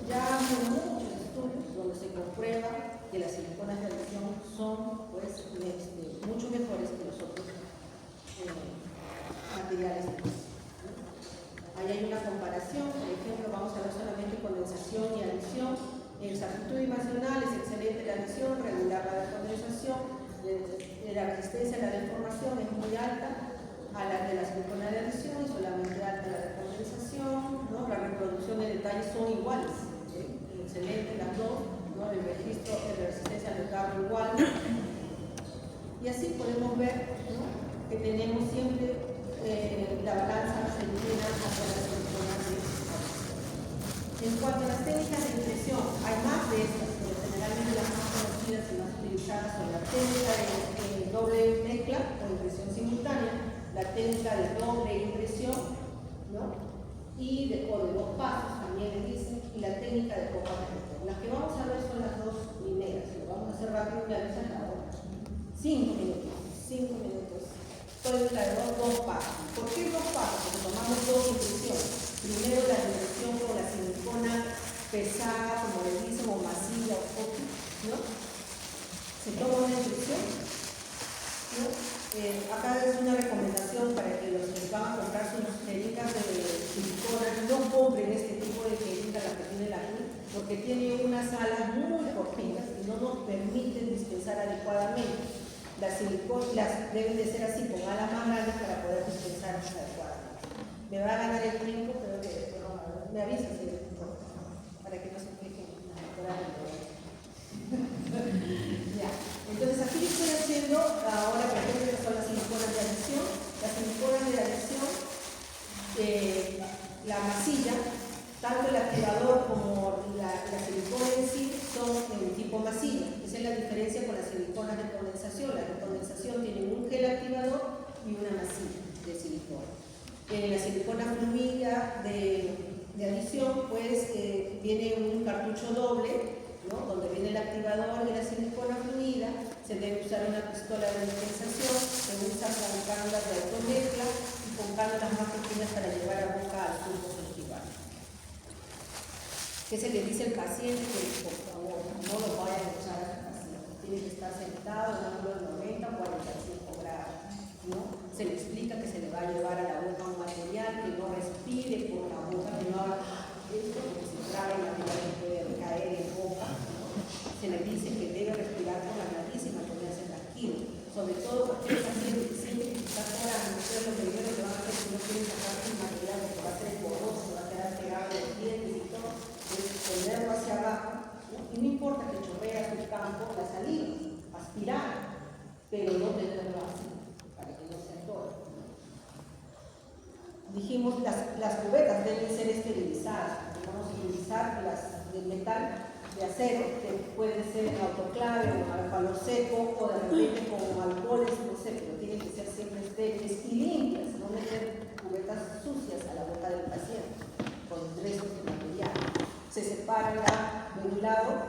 ya hay muchos estudios donde se comprueba que las siliconas de adición son pues, mucho mejores que los otros materiales. Ahí hay una comparación, por ejemplo, vamos a ver solamente condensación y adición. En su actitud dimensional es excelente la adición, regular la condensación, la resistencia a la deformación es muy alta a la de la silicona de adición y solamente alta la de condensación, ¿no? La reproducción de detalles son iguales, excelente las dos, ¿no? El registro de resistencia al carro igual. Y así podemos ver, ¿no?, que tenemos siempre la balanza se inclina hacia las siliconas de adición. En cuanto a las técnicas de impresión, hay más de estas, pero generalmente las más conocidas y más utilizadas son la técnica de doble mezcla o impresión simultánea, la técnica de doble impresión, ¿no?, y de dos pasos, también le dicen, y la técnica de copa de. Las que vamos a ver son las dos primeras, lo vamos a hacer rápido y avisar la hora. 5 minutos. Técnica de dos pasos. ¿Por qué dos pasos? Porque tomamos dos impresiones. Primero la impresión con la silicona pesada, como le dicen, o masilla o poco, ¿no? Se toma una impresión, ¿no? Acá es una recomendación para que los que van a comprar sus jeringas de silicona no compren este tipo de jeringas, las que tienen aquí, porque tiene unas alas muy cortitas y no nos permiten dispensar adecuadamente. Las siliconas deben de ser así, con alas más grandes para poder dispensar adecuadamente. Me va a ganar el tiempo, pero me avisa si les importa, para que no se fijen en mejorar el programa. Ya. Entonces aquí estoy haciendo, ahora por ejemplo, que son las siliconas de adición. Las siliconas de adición, la masilla, tanto el activador como la silicona en sí son en tipo masilla. Esa es la diferencia con las siliconas de condensación. Las de condensación tienen un gel activador y una masilla de silicona. La silicona fluida de adición, pues viene un cartucho doble, ¿no?, donde viene el activador y la silicona fluida. Se debe usar una pistola de dispensación, se usa con cánulas de automezcla y con cánulas más pequeñas para llevar a boca al tubo gingival. ¿Qué se le dice al paciente? Que por favor no lo vayan a usar al paciente. Tiene que estar sentado en ángulo de 90 o 45 grados, ¿no? Se le explica que se le va a llevar a la boca un material, que no respire por la boca, que no haga esto, porque si trae el material que puede caer en boca, ¿no? Se le dice que debe respirar por la nariz y mantenerse tranquilo, sobre todo porque el paciente que siente que está cobrando. Ustedes lo primero que van a hacer si no quieren sacar el material, porque va a ser borroso, va a quedar pegado en los dientes y todo, es ponerlo hacia abajo, ¿no? Y no importa que chorrea su campo, la salida, aspirar, pero no tenerlo así, para que no se atore. Dijimos, las cubetas deben ser esterilizadas. Vamos a utilizar las de metal, de acero, que puede ser en autoclave o en palo seco, o de repente con alcoholes, no sé, pero tienen que ser siempre estériles y limpias, no meter cubetas sucias a la boca del paciente con restos de material. Se separa de un lado,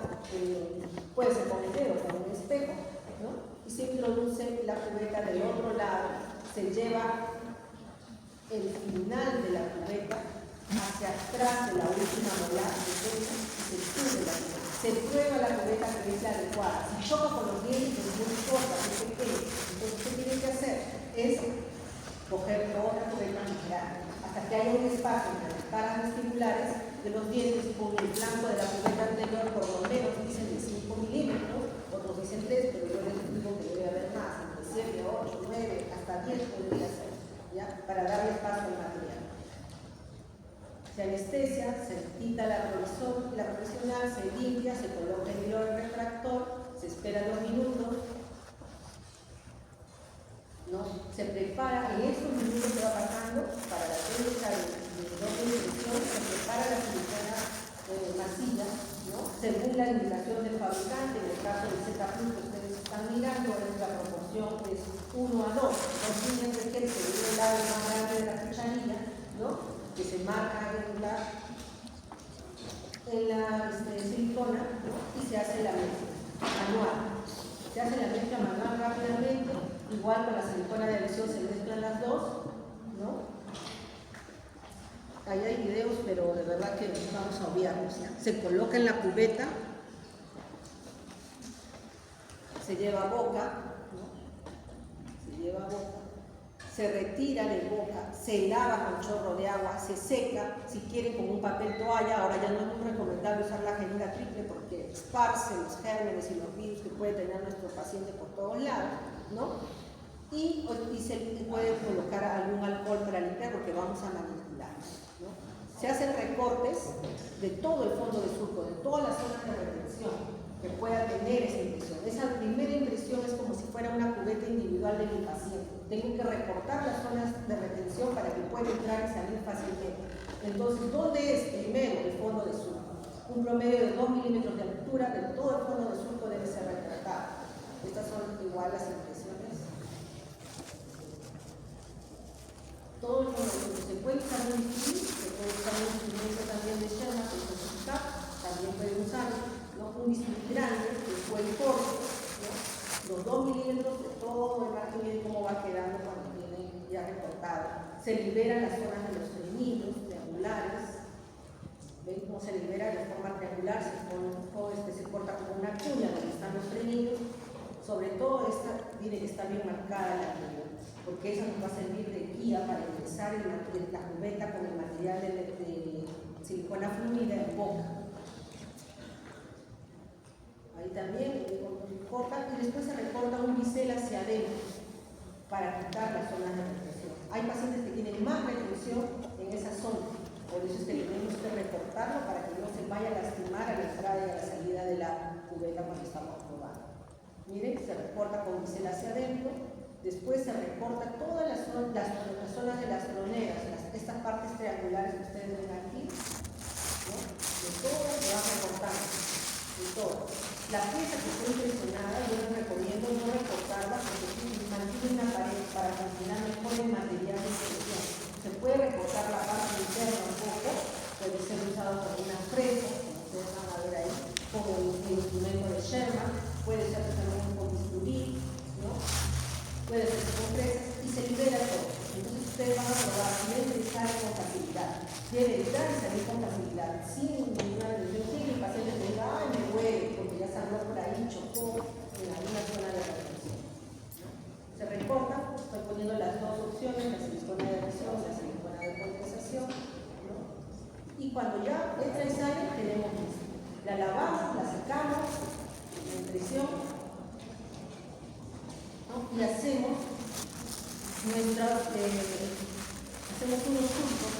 puede ser con el dedo, con un espejo, ¿no?, y se introduce la cubeta del otro lado, se lleva el final de la cubeta hacia atrás de la última molar de pecho y se sube la cubeta. Se prueba la cubeta que es la adecuada. Si choca con los dientes, es muy corta, es pequeña. Entonces, ¿qué tiene que hacer? Es coger otra cubeta más grande, hasta que haya un espacio entre las caras vestibulares de los dientes con el blanco de la cubeta anterior, por lo menos dicen de 5 milímetros, otros dicen 3, pero yo les digo que debe haber más, entre 7, 8, 9, hasta 10 podría ser, ¿ya?, para darle espacio al material. Se anestesia, se quita la provisional, se limpia, se coloca el hilo refractor, se espera 2 minutos, ¿no? Se prepara, en estos minutos que va pasando, para la técnica de doble impresión, se prepara la silicona masilla, ¿no?, según la indicación del fabricante. En el caso del Z Plus que ustedes están mirando, la proporción es 1 a 2. Los niños requieren que se marca en la silicona, ¿no? Y se hace la mezcla manual. Se hace la mezcla manual rápidamente, igual con la silicona de adhesión se mezclan las dos, ¿no? Ahí hay videos, pero de verdad que vamos a obviarlos. Se coloca en la cubeta, se lleva a boca, ¿no? Se lleva a boca, se retira de boca, se lava con chorro de agua, se seca, si quieren con un papel toalla. Ahora ya no es muy recomendable usar la jeringa triple porque esparce los gérmenes y los virus que puede tener nuestro paciente por todos lados, ¿no? Y se puede colocar algún alcohol para limpiar porque vamos a manipular, ¿no? Se hacen recortes de todo el fondo de surco, de todas las zonas de retención que pueda tener esa impresión. Esa primera impresión es como si fuera una cubeta individual de mi paciente. Tengo que recortar las zonas de retención para que pueda entrar y salir fácilmente. Entonces, ¿dónde es? Primero, el fondo de surco. Un promedio de 2 milímetros de altura de todo el fondo de surco debe ser retratado. Estas son igual las impresiones. Todo el fondo de surco. Se puede usar un bisturí, se puede usar un instrumento también de Sherman, que es un TAP, también puede usarlo, ¿no? Un bisturí grande, que fue el corte, ¿no? Los 2 milímetros de todo el margen y cómo va quedando cuando viene ya recortado. Se liberan las zonas de los frenillos triangulares. ¿Ven cómo se libera de forma triangular? Se corta como una cuña donde están los frenillos. Sobre todo esta tiene que estar bien marcada la cuña, porque esa nos va a servir de guía para ingresar la cubeta con el material de silicona fluida en boca. Ahí también corta y después se recorta un bisel hacia adentro para quitar las zonas de retención. Hay pacientes que tienen más retención en esa zona, por eso es que tenemos que recortarlo para que no se vaya a lastimar a la entrada y a la salida de la cubeta cuando estamos probando. Miren, se recorta con bisel hacia adentro, después se recorta todas las zonas de las troneras, estas partes triangulares que ustedes ven aquí, ¿no? De todas se van recortando, de todas. La pieza que fue impresionada, yo les recomiendo no recortarla porque mantiene una pared para funcionar mejor el material de impresión. Se puede recortar la parte interna un poco, puede ser usado con una fresa, como ustedes van a ver ahí, como el instrumento de Sherman, puede ser también con bisturí, ¿no? Puede ser con fresas y se libera todo. Entonces ustedes van a probar, deben ingresar con facilidad, debe entrar y salir con facilidad, sin ninguna retención, sin que el paciente te diga, ay, me duele, porque ya salió por ahí, chocó en alguna zona de retención, ¿no? Se recorta, estoy poniendo las dos opciones, la silicona de adhesión, la silicona de condensación, ¿no? Y cuando ya entra y sale, tenemos listo. La lavamos, la secamos, la impresión, ¿no? Y hacemos unos surcos,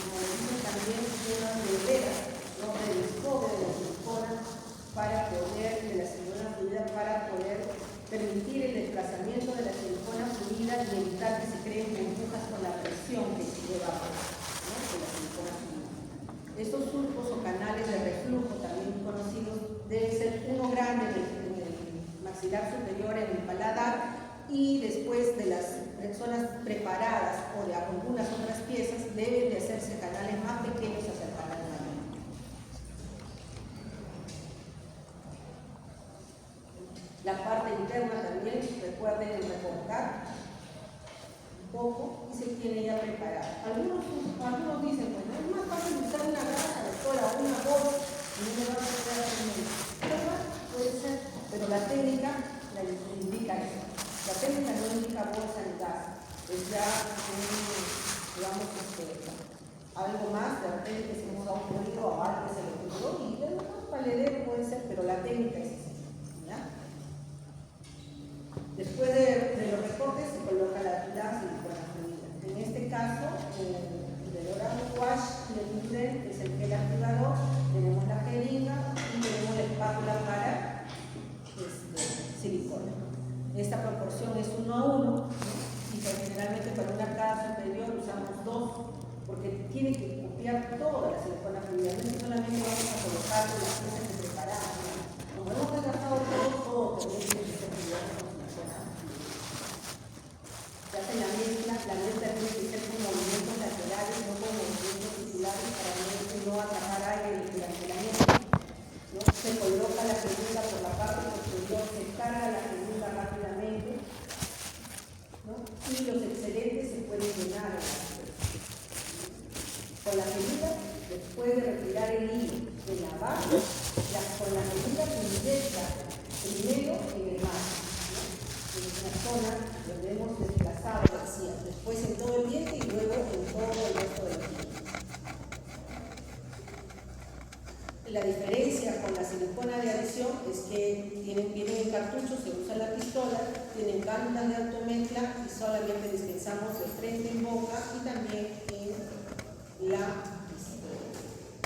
como dicen también, unas veredas, ¿no? De descobre de la silicona para poder, de la silicona fluida, para poder permitir el desplazamiento de la silicona fluida y evitar que se creen burbujas con la presión que se lleva, ¿no? De la silicona fluida. Estos surcos o canales de reflujo, también conocidos, deben ser uno grande en el maxilar superior, en el paladar, y después de las zonas preparadas o de algunas otras piezas deben de hacerse canales más pequeños hacia el canal mayor. La parte interna también, recuerden recortar un poco y se tiene ya preparada. Algunos dicen, bueno, es más fácil usar una grasa, doctora, una bolsa y no me va a quedar en puede ser, pero la técnica la indica eso. La técnica no indica bolsa ni gas, es ya digamos, algo más, de repente que se nos da un código o algo que se le ocurrió y el valedero puede ser, pero la técnica es esa, ¿ya? Después de los recortes se coloca la silicona fluida. En este caso, el Orano Wash de Libre, que es el gel activador, tenemos la jeringa y tenemos la espátula para silicona. Esta proporción es 1 a 1, ¿no? Y generalmente para una arcada superior usamos 2, porque tiene que copiar toda la silicona fluida. No es que solamente vamos a colocar las piezas que preparamos, ¿no? Como hemos desgastado todo también tiene que ser cuidado con silicona fluida. Se hace la mezcla tiene que ser con movimientos laterales, no con movimientos y los excedentes se pueden llenar con la medida, después de retirar el hilo de la base, con la medida se inyecta primero en el marco, ¿no? En una zona donde hemos desplazado la vacía, después en todo el diente y luego en todo el resto del diente. La diferencia con la silicona de adhesión es que vienen en cartucho, se usa la pistola, tienen cánulas de automezcla y solamente dispensamos de frente en boca y también en la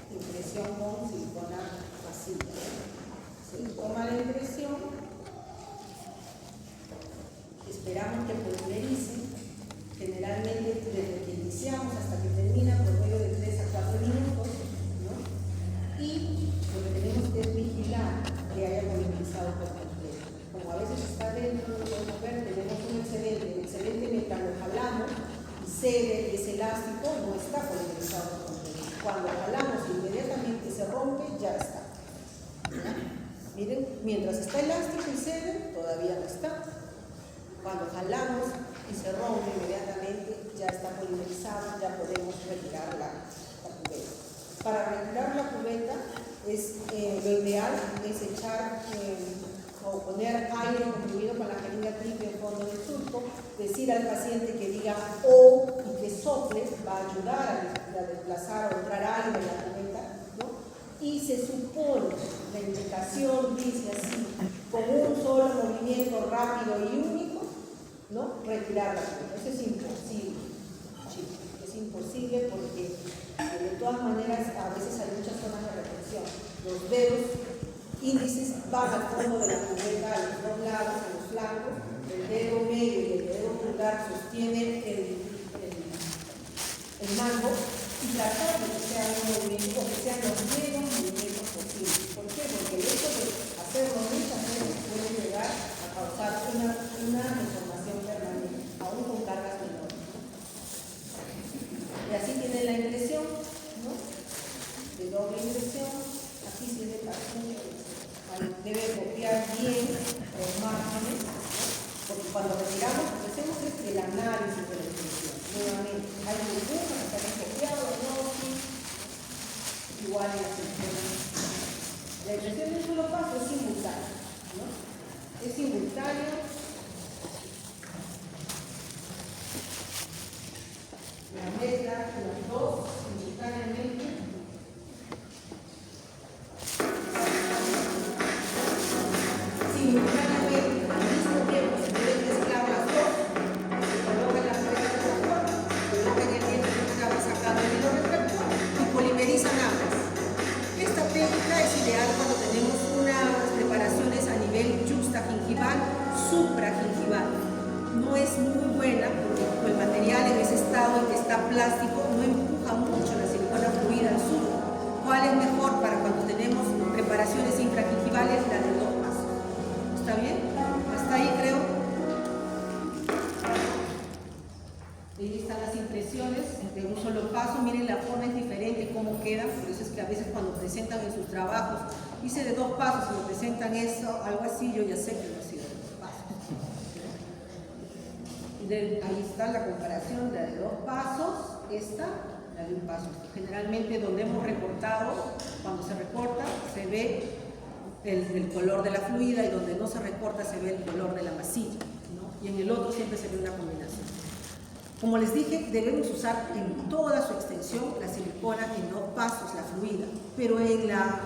impresión con silicona vacía. Se toma la impresión, esperamos que polimerice, generalmente desde que iniciamos hasta que termina por medio de 3 a 4 minutos, ¿no? Y lo que tenemos que es vigilar que haya polimerizado por completo. Como a veces está dentro, no podemos ver, tenemos un excedente. El excedente, mientras lo jalamos y cede, y ese elástico no está polimerizado por completo. Cuando jalamos e inmediatamente se rompe, ya está. ¿Ya? Miren, mientras está elástico y cede, todavía no está. Cuando jalamos y se rompe inmediatamente, ya está polimerizado, ya podemos retirar la cubeta. Para retirar la cubeta, lo ideal es echar o poner aire comprimido con la jeringa triple en fondo del surco, decir al paciente que diga O y que sople, va a ayudar a desplazar o entrar aire en la cubeta, ¿no? Y se supone, la indicación dice así, con un solo movimiento rápido y único, ¿no? Retirar la cubeta. Eso es imposible, chicos, es imposible porque de todas maneras a veces hay muchas zonas de retención. Los dedos índices van al fondo de la cubeta, a los dos lados, a los flancos, el dedo medio y el dedo pulgar sostienen el mango y tratar de que sea un movimiento, que sean los menos movimientos posibles. ¿Por qué? Porque el hecho de hacerlo muchas veces puede llegar a causar una deformación permanente, aún con cargas menores. Y así tiene la impresión, ¿no? De doble impresión, aquí sí es de cartucho, debe copiar bien los márgenes, ¿no? Porque cuando retiramos lo que hacemos es el análisis de la impresión. Nuevamente, hay burbujas que están copiados, ¿no? Sí. Igual en las impresiones. La impresión de un solo paso es simultánea, ¿no? Es simultánea. La mezcla los dos simultáneamente. Simultáneamente, al mismo tiempo, se pueden mezclar las dos, se colocan las piezas de vapor, colocan el diente que estaba sacado del hilo refractor y polimerizan ambas. Esta técnica es ideal cuando tenemos unas preparaciones a nivel yuxtagingival, supragingival. No es muy buena porque el material en ese estado en que está plástico no empuja mucho la silicona fluida al sur. ¿Cuál es mejor para cuando tenemos preparaciones infragingivales? La de 2 pasos. ¿Está bien? Hasta ahí creo. Ahí están las impresiones de un solo paso. Miren, la forma es diferente, cómo quedan. Por eso es que a veces cuando presentan en sus trabajos, hice de 2 pasos y me presentan eso, algo así, yo ya sé que no ha sido de 2 pasos. Ahí está la comparación, la de 2 pasos, esta, la de 1 paso. Generalmente donde hemos recortado, cuando se recorta, se ve el color de la fluida y donde no se recorta se ve el color de la masilla, ¿no? Y en el otro siempre se ve una combinación. Como les dije, debemos usar en toda su extensión la silicona en 2 pasos, la fluida, pero en la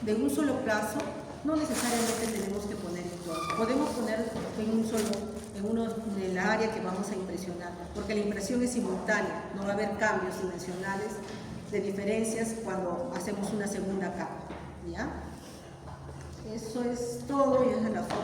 de un solo paso no necesariamente tenemos que poner en todo. Podemos poner en el área que vamos a impresionar, porque la impresión es simultánea, no va a haber cambios dimensionales de diferencias cuando hacemos una segunda capa, ¿ya? Eso es todo y esa es la foto.